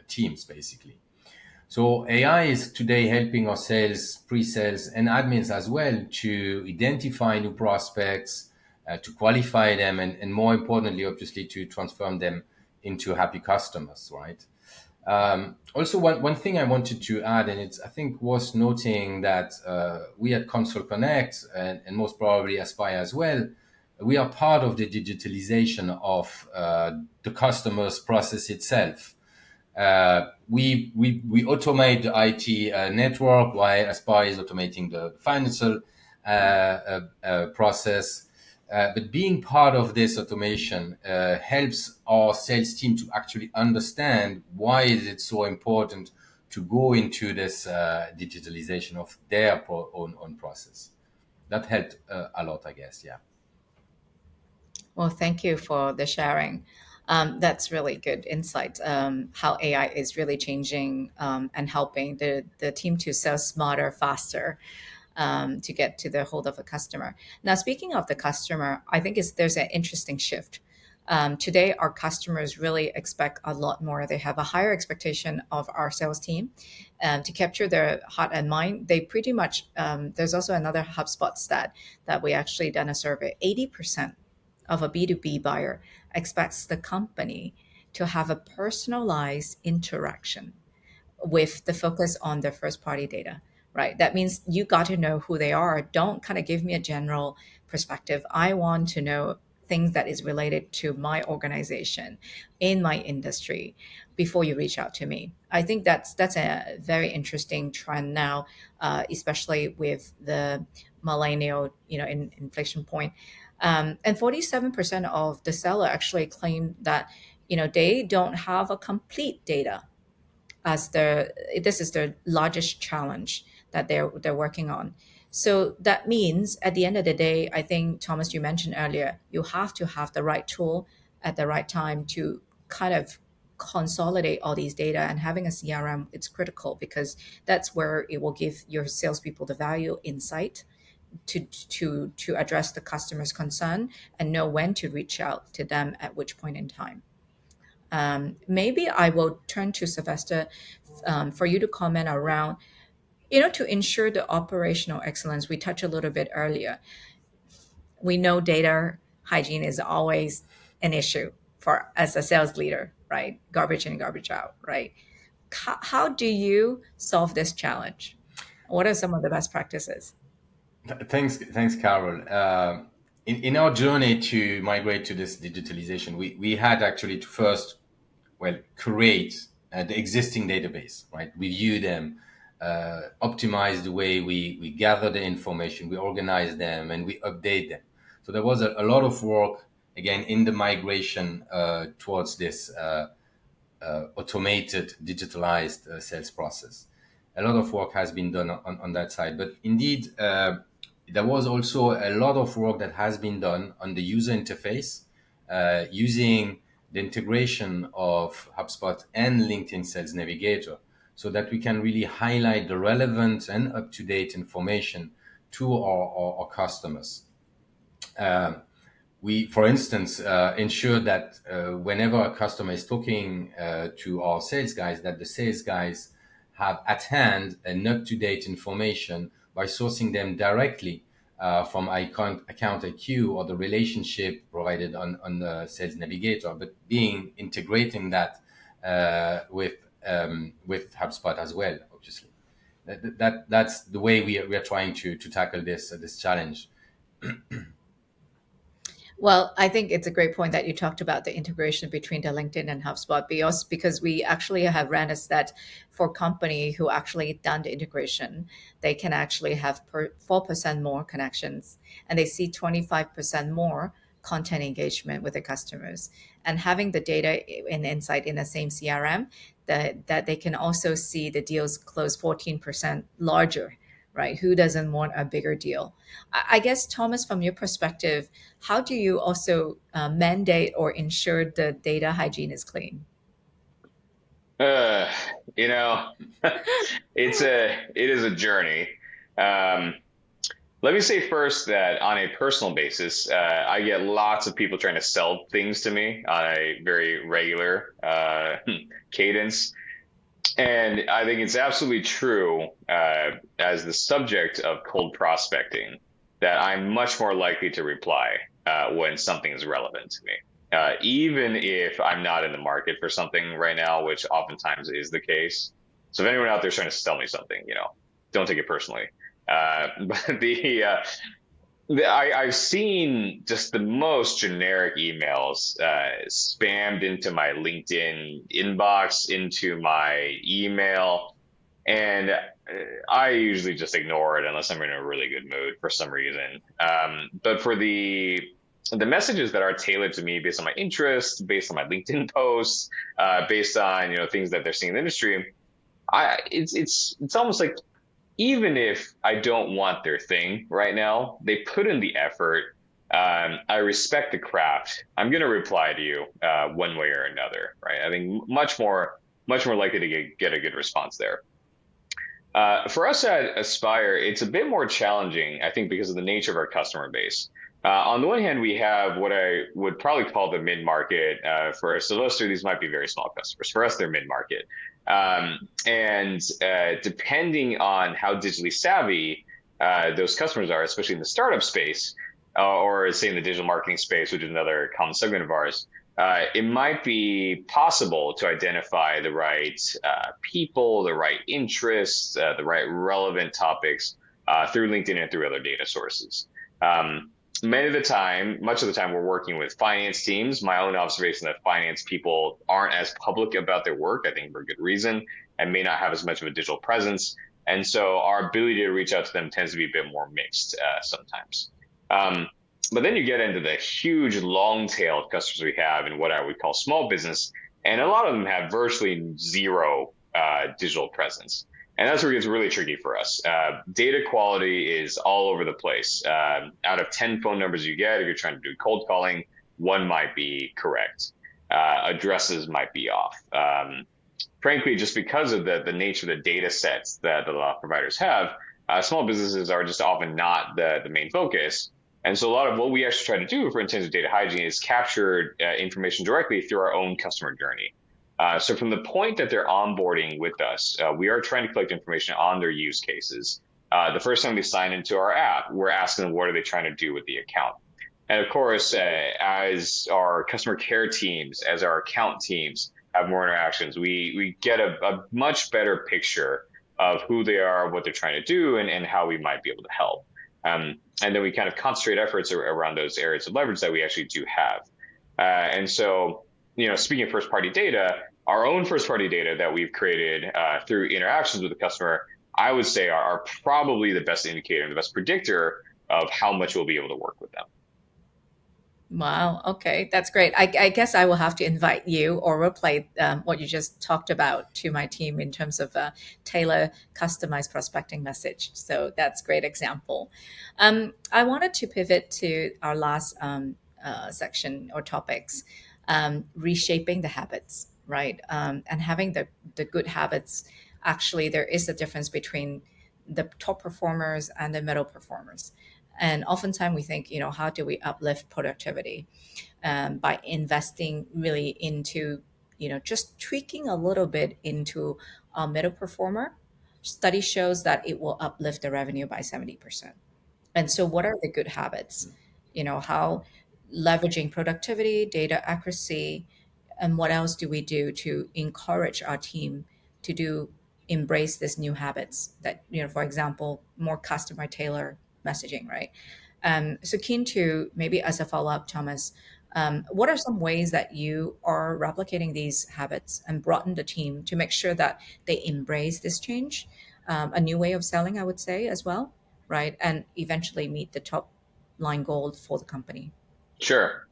Speaker 3: teams, basically. So AI is today helping our sales, pre-sales, and admins as well to identify new prospects, to qualify them, and more importantly, obviously, to transform them into happy customers, right? Also, one thing I wanted to add, and it's I think worth noting that we at Console Connect and most probably Aspire as well, we are part of the digitalization of the customer's process itself. We automate the IT network while Aspire is automating the financial process. But being part of this automation helps our sales team to actually understand why is it so important to go into this digitalization of their own process. That helped a lot, I guess. Yeah.
Speaker 2: Well, thank you for the sharing. That's really good insight. How AI is really changing and helping the team to sell smarter, faster, to get to the hold of a customer. Now, speaking of the customer, I think there's an interesting shift. Today, our customers really expect a lot more. They have a higher expectation of our sales team to capture their heart and mind. They pretty much, there's also another HubSpot stat that we actually done a survey. 80% of a B2B buyer expects the company to have a personalized interaction with the focus on their first party data, right? That means you got to know who they are. Don't kind of give me a general perspective. I want to know things that is related to my organization in my industry before you reach out to me. I think that's a very interesting trend now, especially with the millennial, inflection point. And 47% of the seller actually claim that, they don't have a complete data as this is their largest challenge that they're working on. So that means at the end of the day, I think, Thomas, you mentioned earlier, you have to have the right tool at the right time to kind of consolidate all these data, and having a CRM, it's critical because that's where it will give your salespeople the value insight to address the customer's concern and know when to reach out to them at which point in time. Maybe I will turn to Sylvestre for you to comment around, to ensure the operational excellence. We touched a little bit earlier. We know data hygiene is always an issue for as a sales leader, right? Garbage in, garbage out, right? How do you solve this challenge? What are some of the best practices?
Speaker 3: Thanks, Carol. In our journey to migrate to this digitalization, we had actually to first, create the existing database, right? Review them, optimize the way we gather the information, we organize them, and we update them. So there was a lot of work, again, in the migration towards this automated, digitalized sales process. A lot of work has been done on that side. But indeed, there was also a lot of work that has been done on the user interface, using the integration of HubSpot and LinkedIn Sales Navigator, so that we can really highlight the relevant and up-to-date information to our customers. We, for instance, ensure that whenever a customer is talking to our sales guys, that the sales guys have at hand an up-to-date information by sourcing them directly from Account IQ or the relationship provided on the Sales Navigator, but integrating that with HubSpot as well, obviously. That's the way we are trying to tackle this challenge.
Speaker 2: Well, I think it's a great point that you talked about the integration between the LinkedIn and HubSpot, because we actually have ran a stat for company who actually done the integration. They can actually have 4% more connections, and they see 25% more content engagement with the customers. And having the data and insight in the same CRM, that they can also see the deals close 14% larger, right? Who doesn't want a bigger deal? I guess, Thomas, from your perspective, how do you also mandate or ensure the data hygiene is clean?
Speaker 4: Uh, you know, it is a journey. Um, Let me say first that on a personal basis, I get lots of people trying to sell things to me on a very regular cadence. And I think it's absolutely true, as the subject of cold prospecting, that I'm much more likely to reply when something is relevant to me. Even if I'm not in the market for something right now, which oftentimes is the case. So if anyone out there is trying to sell me something, don't take it personally. But I've seen just the most generic emails spammed into my LinkedIn inbox, into my email, and I usually just ignore it unless I'm in a really good mood for some reason. But for the messages that are tailored to me based on my interests, based on my LinkedIn posts, based on things that they're seeing in the industry, it's almost like, even if I don't want their thing right now, they put in the effort. I respect the craft. I'm going to reply to you one way or another, right? I think much more likely to get a good response there. For us at Aspire, it's a bit more challenging, I think, because of the nature of our customer base. On the one hand, we have what I would probably call the mid-market. For Sylvestre, these might be very small customers. For us, they're mid-market. And depending on how digitally savvy those customers are, especially in the startup space, or say in the digital marketing space, which is another common segment of ours, it might be possible to identify the right people, the right interests, the right relevant topics through LinkedIn and through other data sources. Much of the time, we're working with finance teams. My own observation that finance people aren't as public about their work, I think for good reason, and may not have as much of a digital presence. And so our ability to reach out to them tends to be a bit more mixed sometimes. But then you get into the huge long tail of customers we have in what I would call small business, and a lot of them have virtually zero digital presence. And that's where it gets really tricky for us. Data quality is all over the place. Out of 10 phone numbers you get, if you're trying to do cold calling, one might be correct. Addresses might be off. Frankly, just because of the nature of the data sets that a lot of providers have, small businesses are just often not the main focus. And so a lot of what we actually try to do for intensive data hygiene is capture information directly through our own customer journey. So from the point that they're onboarding with us, we are trying to collect information on their use cases. The first time they sign into our app, we're asking them what are they trying to do with the account. And of course, as our customer care teams, as our account teams have more interactions, we get a much better picture of who they are, what they're trying to do, and how we might be able to help. And then we kind of concentrate efforts around those areas of leverage that we actually do have. And so, speaking of first-party data, our own first-party data that we've created through interactions with the customer, I would say are probably the best indicator and the best predictor of how much we'll be able to work with them.
Speaker 2: Wow. Okay, that's great. I guess I will have to invite you or replay what you just talked about to my team in terms of tailor customized prospecting message. So that's a great example. I wanted to pivot to our last section or topics, reshaping the habits, right? And having the good habits. Actually, there is a difference between the top performers and the middle performers. And oftentimes we think, how do we uplift productivity by investing really into, just tweaking a little bit into a middle performer. Study shows that it will uplift the revenue by 70%. And so what are the good habits? How leveraging productivity, data accuracy, and what else do we do to encourage our team to embrace these new habits that, for example, more customer tailored messaging, right? So keen to maybe as a follow-up, Thomas, what are some ways that you are replicating these habits and broaden the team to make sure that they embrace this change, a new way of selling, I would say as well, right? And eventually meet the top line goal for the company.
Speaker 4: Sure.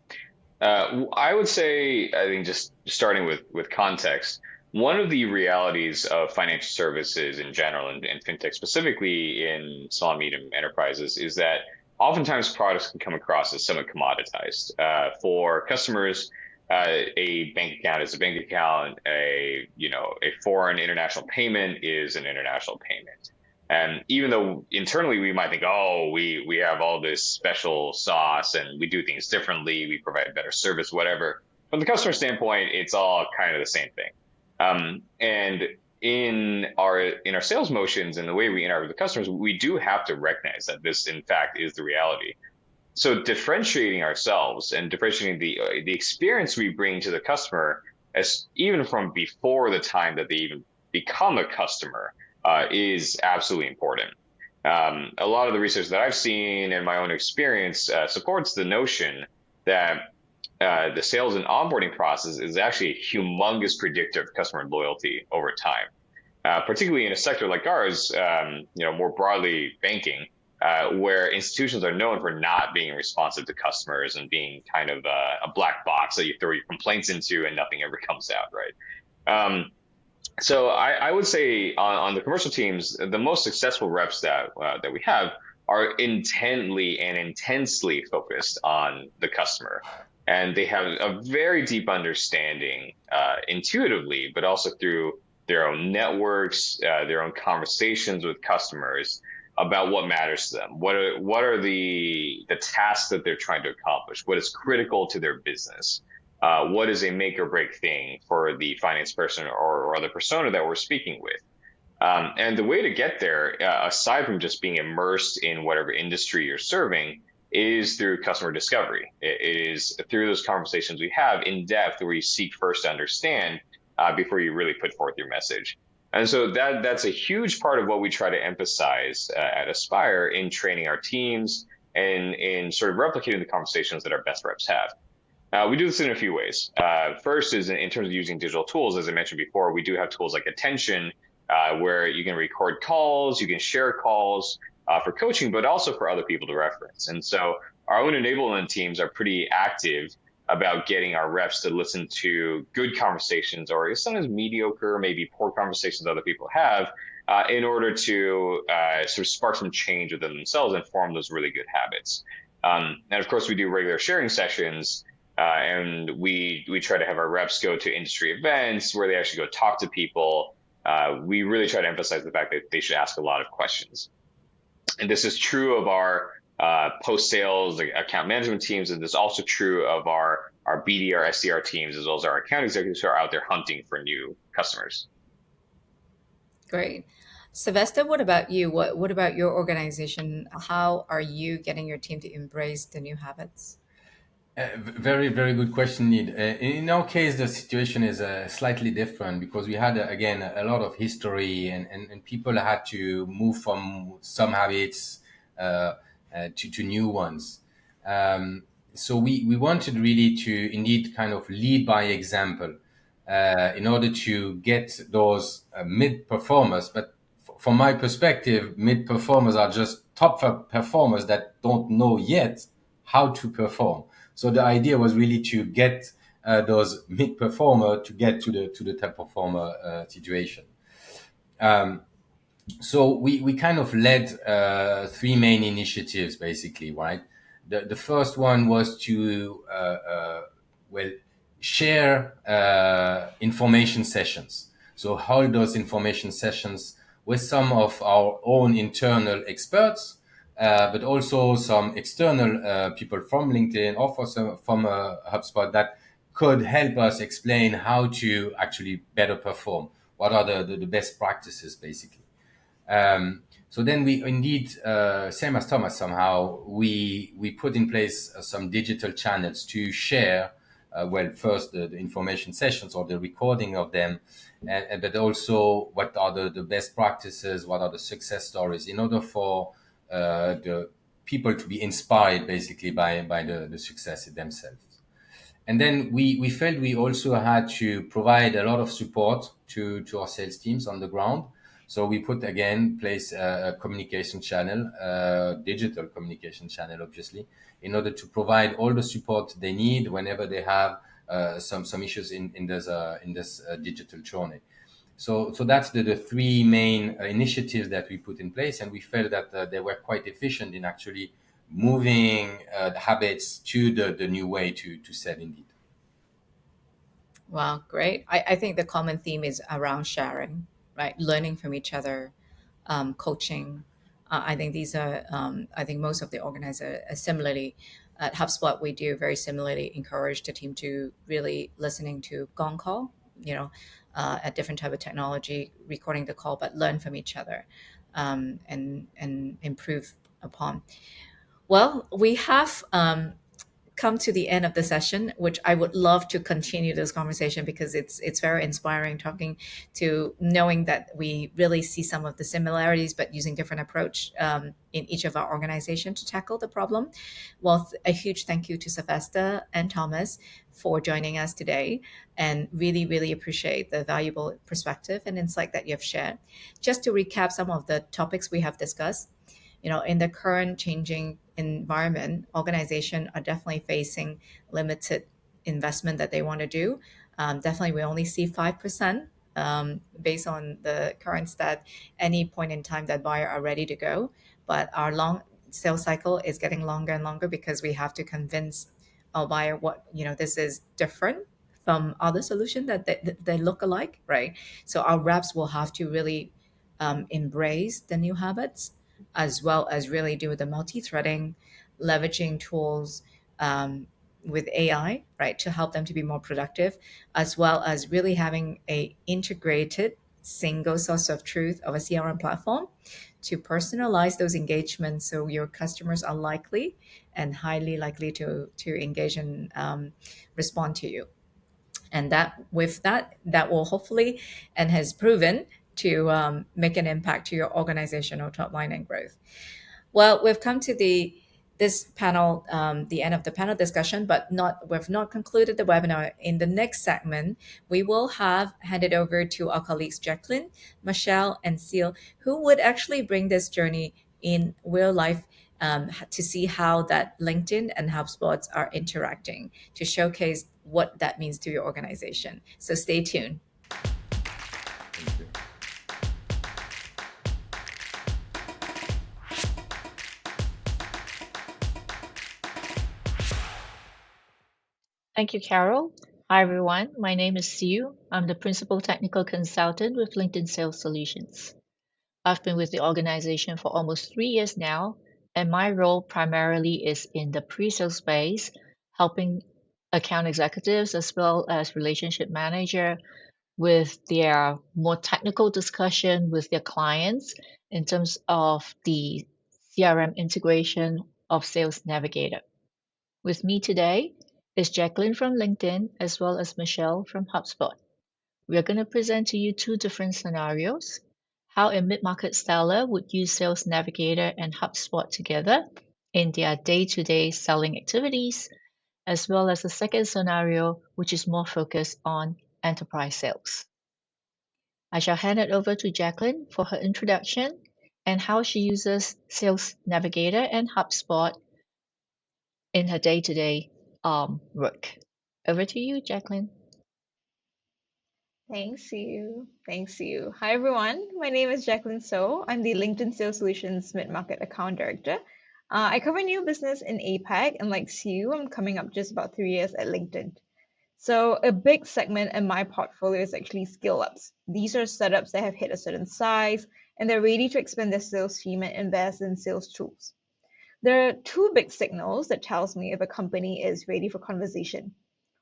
Speaker 4: I would say, I think just starting with context, one of the realities of financial services in general and fintech specifically in small and medium enterprises is that oftentimes products can come across as somewhat commoditized. For customers, a bank account is a bank account. A foreign international payment is an international payment. And even though internally we might think, oh, we have all this special sauce and we do things differently, we provide better service, whatever. From the customer standpoint, it's all kind of the same thing. And in our sales motions and the way we interact with the customers, we do have to recognize that this, in fact, is the reality. So differentiating ourselves and differentiating the experience we bring to the customer, as even from before the time that they even become a customer, is absolutely important. A lot of the research that I've seen and my own experience supports the notion that the sales and onboarding process is actually a humongous predictor of customer loyalty over time, particularly in a sector like ours, more broadly banking, where institutions are known for not being responsive to customers and being kind of a black box that you throw your complaints into and nothing ever comes out, right? So I would say on the commercial teams, the most successful reps that we have are intently and intensely focused on the customer. And they have a very deep understanding intuitively, but also through their own networks, their own conversations with customers about what matters to them. What are the tasks that they're trying to accomplish? What is critical to their business? What is a make or break thing for the finance person or other persona that we're speaking with? And the way to get there, aside from just being immersed in whatever industry you're serving, is through customer discovery. It is through those conversations we have in depth where you seek first to understand before you really put forth your message. And so that's a huge part of what we try to emphasize at Aspire in training our teams and in sort of replicating the conversations that our best reps have. We do this in a few ways. First is in terms of using digital tools. As I mentioned before, we do have tools like Attention, where you can record calls, you can share calls for coaching, but also for other people to reference. And so our own enablement teams are pretty active about getting our reps to listen to good conversations or sometimes mediocre, maybe poor conversations other people have in order to sort of spark some change within themselves and form those really good habits. And of course, we do regular sharing sessions. And we try to have our reps go to industry events where they actually go talk to people. We really try to emphasize the fact that they should ask a lot of questions. And this is true of our post-sales account management teams, and this is also true of our BD, our SDR teams, as well as our account executives who are out there hunting for new customers.
Speaker 2: Great. Sylvestre, what about you? What about your organization? How are you getting your team to embrace the new habits?
Speaker 3: Very, very good question, Nid. In our case, the situation is slightly different because we had, again, a lot of history and people had to move from some habits to new ones. So we wanted really to indeed kind of lead by example in order to get those mid-performers. But from my perspective, mid-performers are just top performers that don't know yet how to perform. So the idea was really to get those mid-performer to get to the top performer situation. So we kind of led three main initiatives, basically, right? The first one was to share information sessions. So hold those information sessions with some of our own internal experts, but also some external people from LinkedIn or from HubSpot that could help us explain how to actually better perform. What are the best practices, basically. So then we indeed, same as Thomas somehow, we put in place some digital channels to share, first the information sessions or the recording of them, but also what are the best practices, what are the success stories in order for the people to be inspired basically by the success themselves. And then we felt we also had to provide a lot of support to our sales teams on the ground. So we put place a communication channel, digital communication channel, obviously, in order to provide all the support they need whenever they have some issues in this digital journey. So that's the three main initiatives that we put in place, and we felt that they were quite efficient in actually moving the habits to the new way to sell indeed.
Speaker 2: Wow, great. I think the common theme is around sharing, right? Learning from each other, coaching. I think these are, I think most of the organizers similarly at HubSpot, we do very similarly encourage the team to really listening to gong call, at different type of technology, recording the call, but learn from each other and improve upon. Well, we have come to the end of the session, which I would love to continue this conversation because it's very inspiring talking to knowing that we really see some of the similarities, but using different approach in each of our organization to tackle the problem. Well, a huge thank you to Sylvestre and Thomas for joining us today, and really, really appreciate the valuable perspective and insight that you have shared. Just to recap some of the topics we have discussed, in the current changing environment, organizations are definitely facing limited investment that they want to do. Definitely, we only see 5% based on the current stat, any point in time that buyer are ready to go. But our long sales cycle is getting longer and longer because we have to convince our buyer what, this is different from other solutions that they look alike, right? So our reps will have to really embrace the new habits, as well as really do the multi-threading, leveraging tools with AI, right, to help them to be more productive, as well as really having a integrated single source of truth of a CRM platform to personalize those engagements so your customers are likely and highly likely to engage and respond to you. And that will hopefully and has proven to make an impact to your organizational top line and growth. Well, we've come to this panel, the end of the panel discussion, but we've not concluded the webinar. In the next segment, we will have handed over to our colleagues Jacqueline, Michelle, and Seal, who would actually bring this journey in real life to see how that LinkedIn and HubSpot are interacting to showcase what that means to your organization. So stay tuned.
Speaker 3: Thank you.
Speaker 5: Thank you, Carol. Hi, everyone. My name is Sue. I'm the Principal Technical Consultant with LinkedIn Sales Solutions. I've been with the organization for almost 3 years now, and my role primarily is in the pre-sales space, helping account executives as well as relationship manager with their more technical discussion with their clients in terms of the CRM integration of Sales Navigator. With me today is Jacqueline from LinkedIn as well as Michelle from HubSpot. We are going to present to you 2 different scenarios, how a mid-market seller would use Sales Navigator and HubSpot together in their day-to-day selling activities, as well as the second scenario, which is more focused on enterprise sales. I shall hand it over to Jacqueline for her introduction and how she uses Sales Navigator and HubSpot in her day-to-day work. Over to you, Jacqueline.
Speaker 6: Thanks, you. Thanks, you. Hi, everyone. My name is Jacqueline So. I'm the LinkedIn Sales Solutions Mid-Market Account Director. I cover new business in APAC, and like Sue, I'm coming up just about 3 years at LinkedIn. So a big segment in my portfolio is actually scale-ups. These are startups that have hit a certain size, and they're ready to expand their sales team and invest in sales tools. There are 2 big signals that tells me if a company is ready for conversation.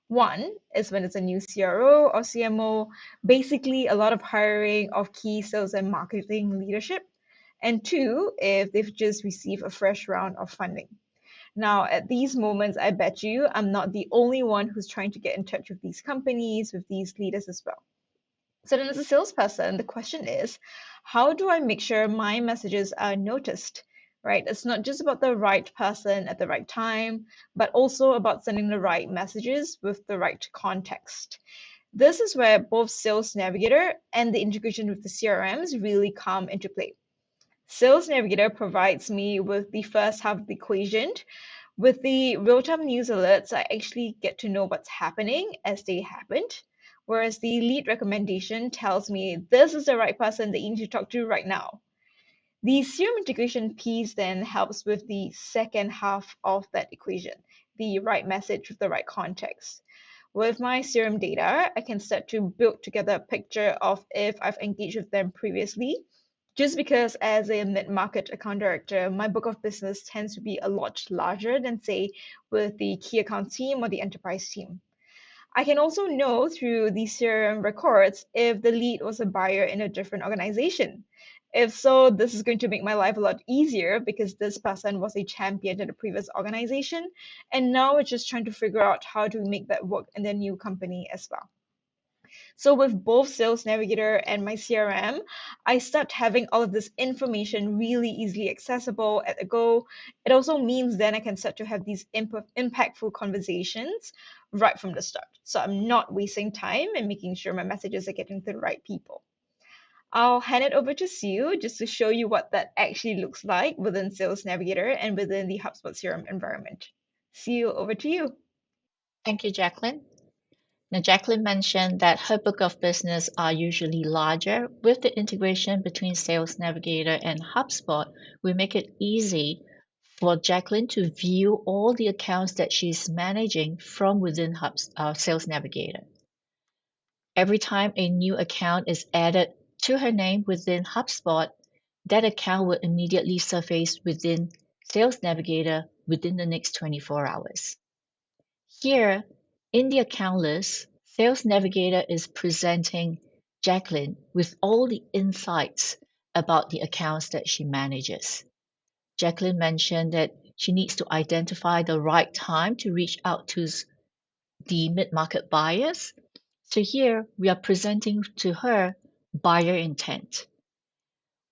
Speaker 6: One is when it's a new CRO or CMO, basically a lot of hiring of key sales and marketing leadership. And 2, if they've just received a fresh round of funding. Now, at these moments, I bet you I'm not the only one who's trying to get in touch with these companies, with these leaders as well. So then as a salesperson, the question is, how do I make sure my messages are noticed? right? It's not just about the right person at the right time, but also about sending the right messages with the right context. This is where both Sales Navigator and the integration with the CRMs really come into play. Sales Navigator provides me with the first half of the equation. With the real-time news alerts, I actually get to know what's happening as they happened, whereas the lead recommendation tells me this is the right person that you need to talk to right now. The CRM integration piece then helps with the second half of that equation, the right message with the right context. With my CRM data, I can start to build together a picture of if I've engaged with them previously. Just because as a mid-market account director, my book of business tends to be a lot larger than, say, with the key account team or the enterprise team. I can also know through the CRM records if the lead was a buyer in a different organization. If so, this is going to make my life a lot easier because this person was a champion at a previous organization, and now we're just trying to figure out how to make that work in their new company as well. So with both Sales Navigator and my CRM, I start having all of this information really easily accessible at a go. It also means then I can start to have these impactful conversations right from the start. So I'm not wasting time and making sure my messages are getting to the right people. I'll hand it over to Sue just to show you what that actually looks like within Sales Navigator and within the HubSpot CRM environment. Sue, over to you.
Speaker 5: Thank you, Jacqueline. Now, Jacqueline mentioned that her book of business are usually larger. With the integration between Sales Navigator and HubSpot, we make it easy for Jacqueline to view all the accounts that she's managing from within Sales Navigator. Every time a new account is added to her name within HubSpot, that account will immediately surface within Sales Navigator within the next 24 hours. Here, in the account list, Sales Navigator is presenting Jacqueline with all the insights about the accounts that she manages. Jacqueline mentioned that she needs to identify the right time to reach out to the mid-market buyers. So here we are presenting to her buyer intent.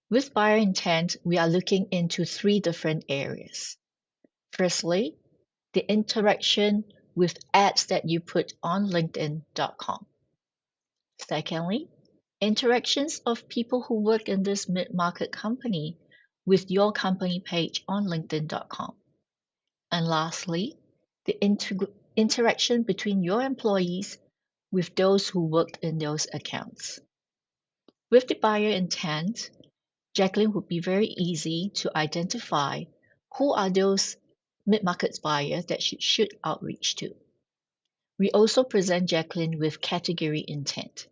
Speaker 5: With buyer intent, we are looking into 3 different areas. Firstly, the interaction with ads that you put on LinkedIn.com. Secondly, interactions of people who work in this mid-market company with your company page on LinkedIn.com. And lastly, the interaction between your employees with those who worked in those accounts. With the buyer intent, Jacqueline would be very easy to identify who are those mid-market buyers that she should outreach to. We also present Jacqueline with category intent.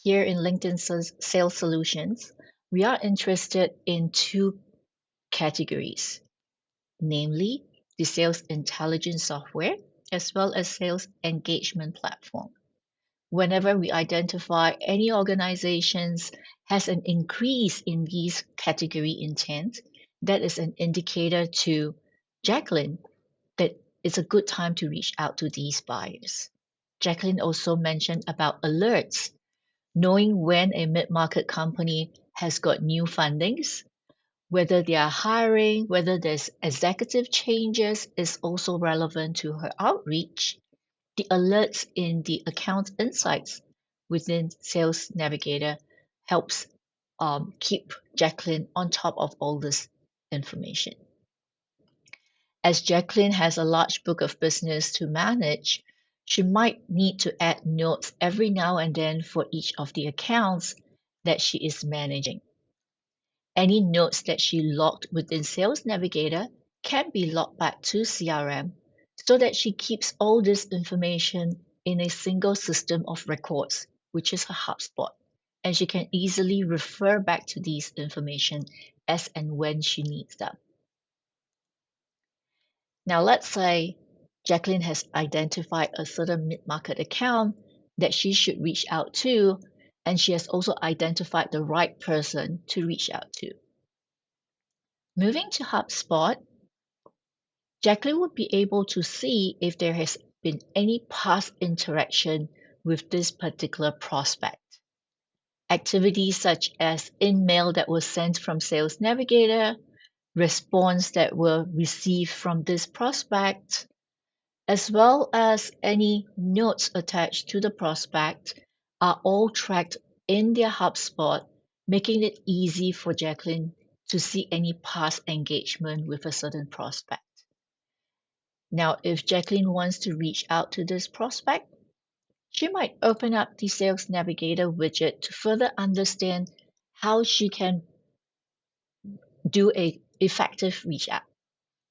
Speaker 5: Here in LinkedIn Sales Solutions, we are interested in 2 categories, namely the sales intelligence software as well as sales engagement platform. Whenever we identify any organizations has an increase in these category intent, that is an indicator to Jacqueline that it's a good time to reach out to these buyers. Jacqueline also mentioned about alerts. Knowing when a mid-market company has got new fundings, whether they are hiring, whether there's executive changes is also relevant to her outreach. The alerts in the account insights within Sales Navigator helps keep Jacqueline on top of all this information. As Jacqueline has a large book of business to manage, she might need to add notes every now and then for each of the accounts that she is managing. Any notes that she logged within Sales Navigator can be logged back to CRM so that she keeps all this information in a single system of records, which is her HubSpot, and she can easily refer back to these information as and when she needs them. Now, let's say Jacqueline has identified a certain mid-market account that she should reach out to, and she has also identified the right person to reach out to. Moving to HubSpot, Jacqueline would be able to see if there has been any past interaction with this particular prospect. Activities such as email that was sent from Sales Navigator, response that were received from this prospect, as well as any notes attached to the prospect, are all tracked in their HubSpot, making it easy for Jacqueline to see any past engagement with a certain prospect. Now, if Jacqueline wants to reach out to this prospect, she might open up the Sales Navigator widget to further understand how she can do a effective reach out.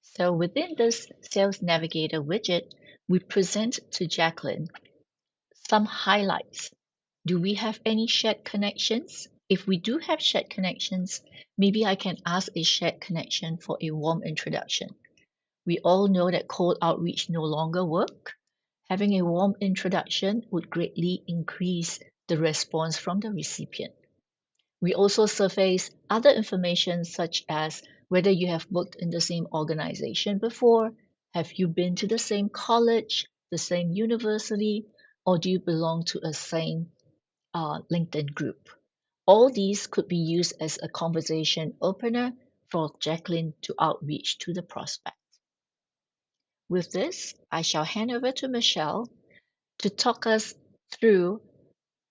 Speaker 5: So within this Sales Navigator widget, we present to Jacqueline some highlights. Do we have any shared connections? If we do have shared connections, maybe I can ask a shared connection for a warm introduction. We all know that cold outreach no longer work. Having a warm introduction would greatly increase the response from the recipient. We also surface other information such as whether you have worked in the same organization before, have you been to the same college, the same university, or do you belong to a same LinkedIn group. All these could be used as a conversation opener for Jacqueline to outreach to the prospect. With this, I shall hand over to Michelle to talk us through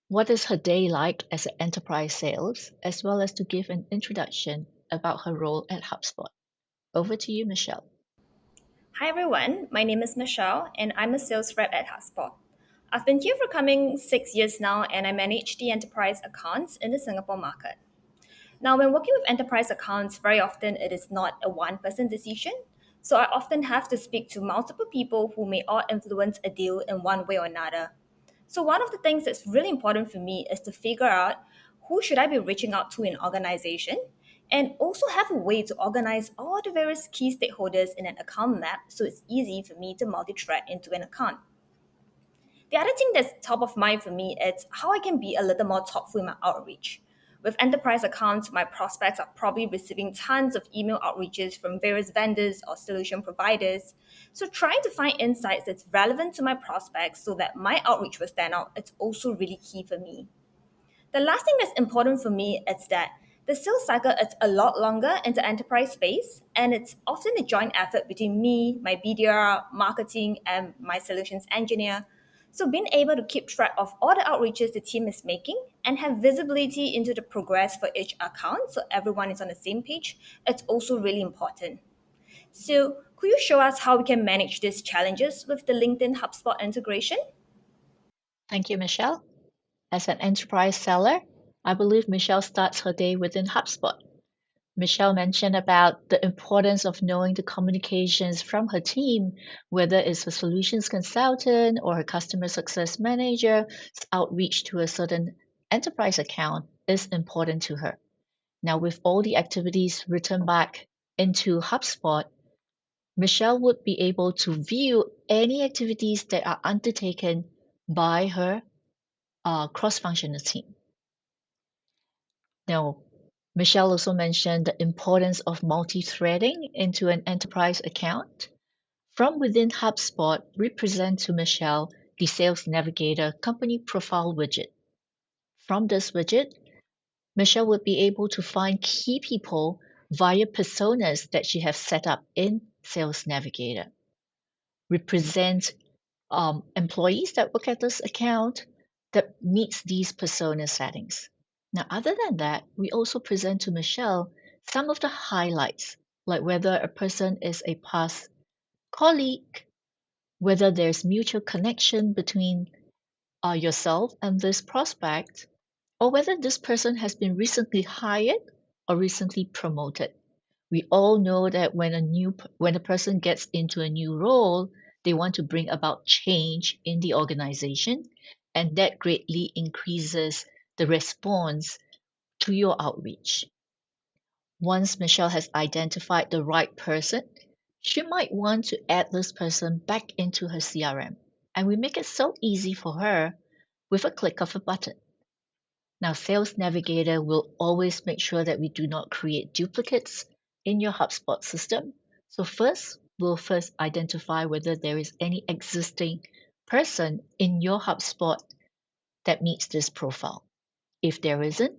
Speaker 5: what is her day like as an enterprise sales, as well as to give an introduction about her role at HubSpot. Over to you, Michelle.
Speaker 7: Hi everyone, my name is Michelle and I'm a sales rep at Hubspot. I've been here for coming 6 years now and I manage the enterprise accounts in the Singapore market. Now, when working with enterprise accounts, very often it is not a one-person decision. So I often have to speak to multiple people who may all influence a deal in one way or another. So one of the things that's really important for me is to figure out who should I be reaching out to in an organization and also have a way to organize all the various key stakeholders in an account map so it's easy for me to multi-thread into an account. The other thing that's top of mind for me is how I can be a little more thoughtful in my outreach. With enterprise accounts, my prospects are probably receiving tons of email outreaches from various vendors or solution providers. So trying to find insights that's relevant to my prospects so that my outreach will stand out, it's also really key for me. The last thing that's important for me is that the sales cycle is a lot longer in the enterprise space, and it's often a joint effort between me, my BDR, marketing, and my solutions engineer. So being able to keep track of all the outreaches the team is making and have visibility into the progress for each account so everyone is on the same page, it's also really important. So could you show us how we can manage these challenges with the LinkedIn HubSpot integration?
Speaker 5: Thank you, Michelle. As an enterprise seller, I believe Michelle starts her day within HubSpot. Michelle mentioned about the importance of knowing the communications from her team, whether it's a solutions consultant or a customer success manager's outreach to a certain enterprise account is important to her. Now, with all the activities written back into HubSpot, Michelle would be able to view any activities that are undertaken by her cross-functional team. Now, Michelle also mentioned the importance of multi-threading into an enterprise account. From within HubSpot, we present to Michelle the Sales Navigator company profile widget. From this widget, Michelle would be able to find key people via personas that she has set up in Sales Navigator. We present employees that work at this account that meets these persona settings. Now, other than that, we also present to Michelle some of the highlights, like whether a person is a past colleague, whether there's mutual connection between yourself and this prospect, or whether this person has been recently hired or recently promoted. We all know that when a person gets into a new role, they want to bring about change in the organization, and that greatly increases the response to your outreach. Once Michelle has identified the right person, she might want to add this person back into her CRM, and we make it so easy for her with a click of a button. Now, Sales Navigator will always make sure that we do not create duplicates in your HubSpot system. So we'll identify whether there is any existing person in your HubSpot that meets this profile. If there isn't,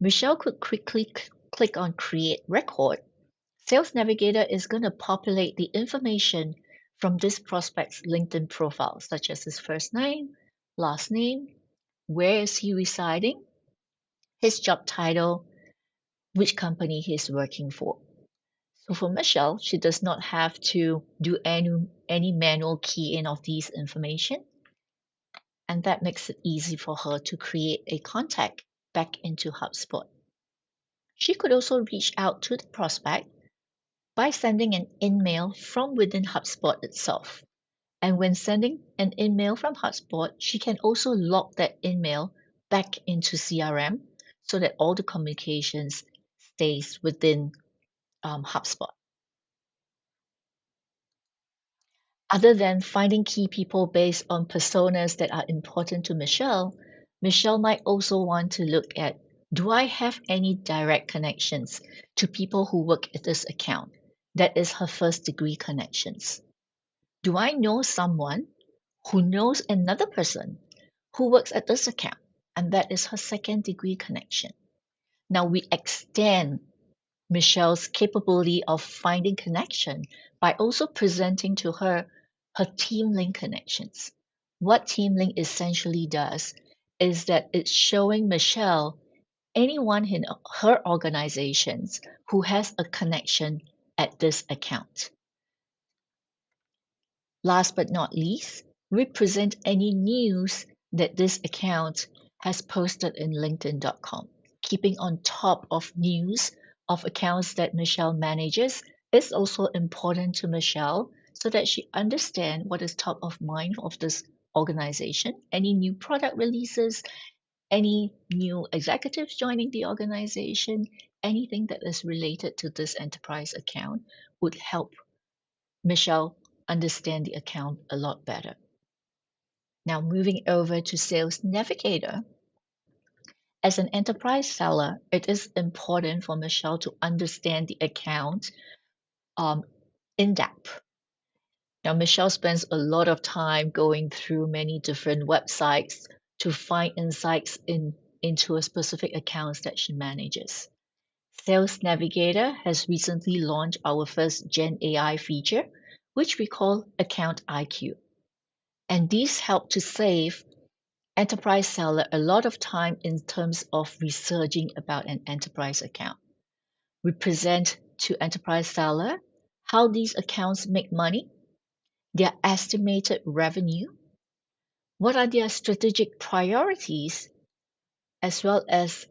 Speaker 5: Michelle could quickly click on Create Record, Sales Navigator is going to populate the information from this prospect's LinkedIn profile, such as his first name, last name, where is he residing, his job title, which company he's working for. So for Michelle, she does not have to do any manual key in of these information, and that makes it easy for her to create a contact back into Hubspot. She could also reach out to the prospect by sending an email from within HubSpot itself. And when sending an email from HubSpot, she can also log that email back into CRM so that all the communications stays within HubSpot. Other than finding key people based on personas that are important to Michelle, Michelle might also want to look at, do I have any direct connections to people who work at this account? That is her first degree connections. Do I know someone who knows another person who works at this account? And that is her second degree connection. Now we extend Michelle's capability of finding connection by also presenting to her team link connections. What team link essentially does is that it's showing Michelle anyone in her organizations who has a connection at this account. Last but not least, we present any news that this account has posted in LinkedIn.com. Keeping on top of news of accounts that Michelle manages is also important to Michelle so that she understands what is top of mind of this organization, any new product releases, any new executives joining the organization, anything that is related to this enterprise account would help Michelle understand the account a lot better. Now, moving over to Sales Navigator. As an enterprise seller, it is important for Michelle to understand the account in depth. Now, Michelle spends a lot of time going through many different websites to find insights into a specific accounts that she manages. Sales Navigator has recently launched our first Gen AI feature, which we call Account IQ. And these help to save enterprise seller a lot of time in terms of researching about an enterprise account. We present to enterprise seller how these accounts make money, their estimated revenue, what are their strategic priorities, as well as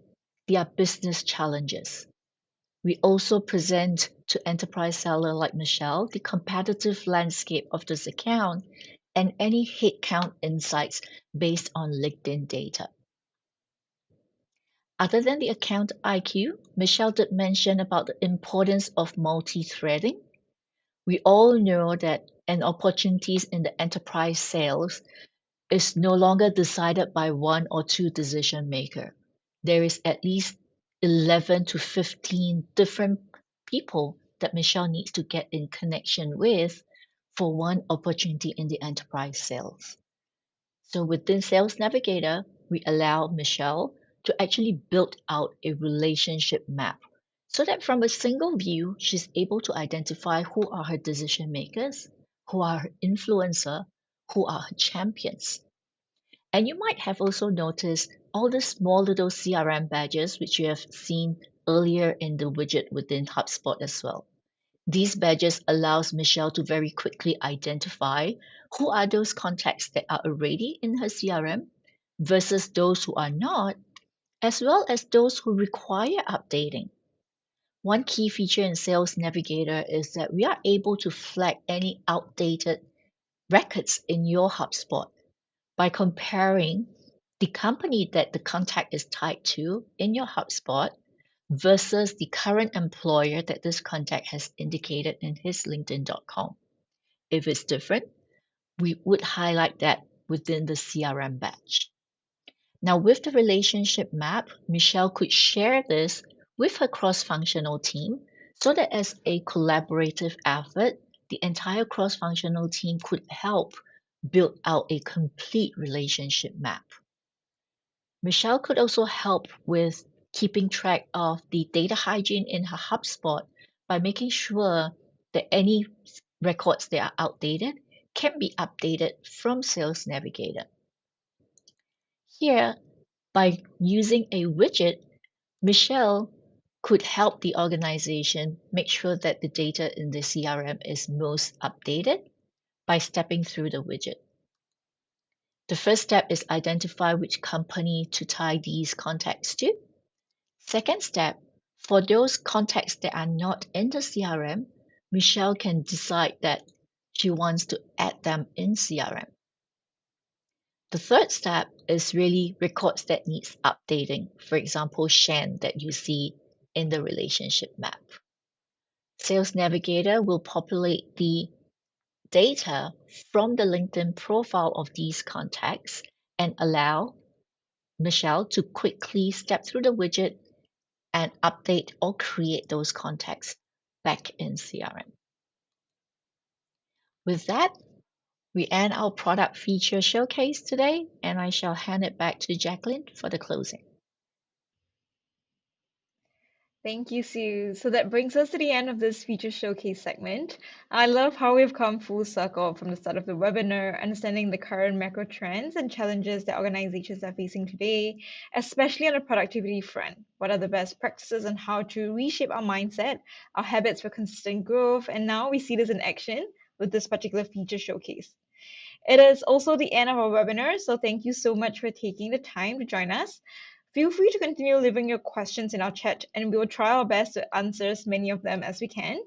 Speaker 5: their business challenges. We also present to enterprise seller like Michelle the competitive landscape of this account and any headcount insights based on LinkedIn data. Other than the account IQ, Michelle did mention about the importance of multi-threading. We all know that an opportunities in the enterprise sales is no longer decided by one or two decision maker. There is at least 11 to 15 different people that Michelle needs to get in connection with for one opportunity in the enterprise sales. So within Sales Navigator, we allow Michelle to actually build out a relationship map so that from a single view, she's able to identify who are her decision makers, who are her influencer, who are her champions. And you might have also noticed all the small little CRM badges which you have seen earlier in the widget within HubSpot as well. These badges allows Michelle to very quickly identify who are those contacts that are already in her CRM versus those who are not, as well as those who require updating. One key feature in Sales Navigator is that we are able to flag any outdated records in your HubSpot by comparing the company that the contact is tied to in your HubSpot versus the current employer that this contact has indicated in his LinkedIn.com. If it's different, we would highlight that within the CRM badge. Now, with the relationship map, Michelle could share this with her cross-functional team so that as a collaborative effort, the entire cross-functional team could help build out a complete relationship map. Michelle could also help with keeping track of the data hygiene in her HubSpot by making sure that any records that are outdated can be updated from Sales Navigator. Here, by using a widget, Michelle could help the organization make sure that the data in the CRM is most updated by stepping through the widget. The first step is identify which company to tie these contacts to. Second step, for those contacts that are not in the CRM, Michelle can decide that she wants to add them in CRM. The third step is really records that needs updating. For example, Shan that you see in the relationship map. Sales Navigator will populate the data from the LinkedIn profile of these contacts and allow Michelle to quickly step through the widget and update or create those contacts back in CRM. With that, we end our product feature showcase today, and I shall hand it back to Jacqueline for the closing.
Speaker 6: Thank you, Sue. So that brings us to the end of this feature showcase segment. I love how we've come full circle from the start of the webinar, understanding the current macro trends and challenges that organizations are facing today, especially on the productivity front. What are the best practices on how to reshape our mindset, our habits for consistent growth, and now we see this in action with this particular feature showcase. It is also the end of our webinar, so thank you so much for taking the time to join us. Feel free to continue leaving your questions in our chat, and we will try our best to answer as many of them as we can.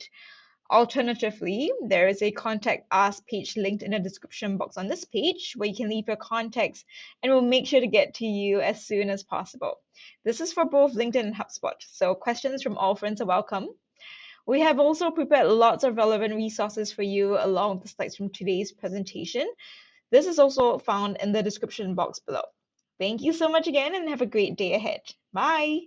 Speaker 6: Alternatively, there is a contact us page linked in the description box on this page where you can leave your contacts, and we'll make sure to get to you as soon as possible. This is for both LinkedIn and Hubspot, so questions from all friends are welcome. We have also prepared lots of relevant resources for you along with the slides from today's presentation. This is also found in the description box below. Thank you so much again and have a great day ahead. Bye.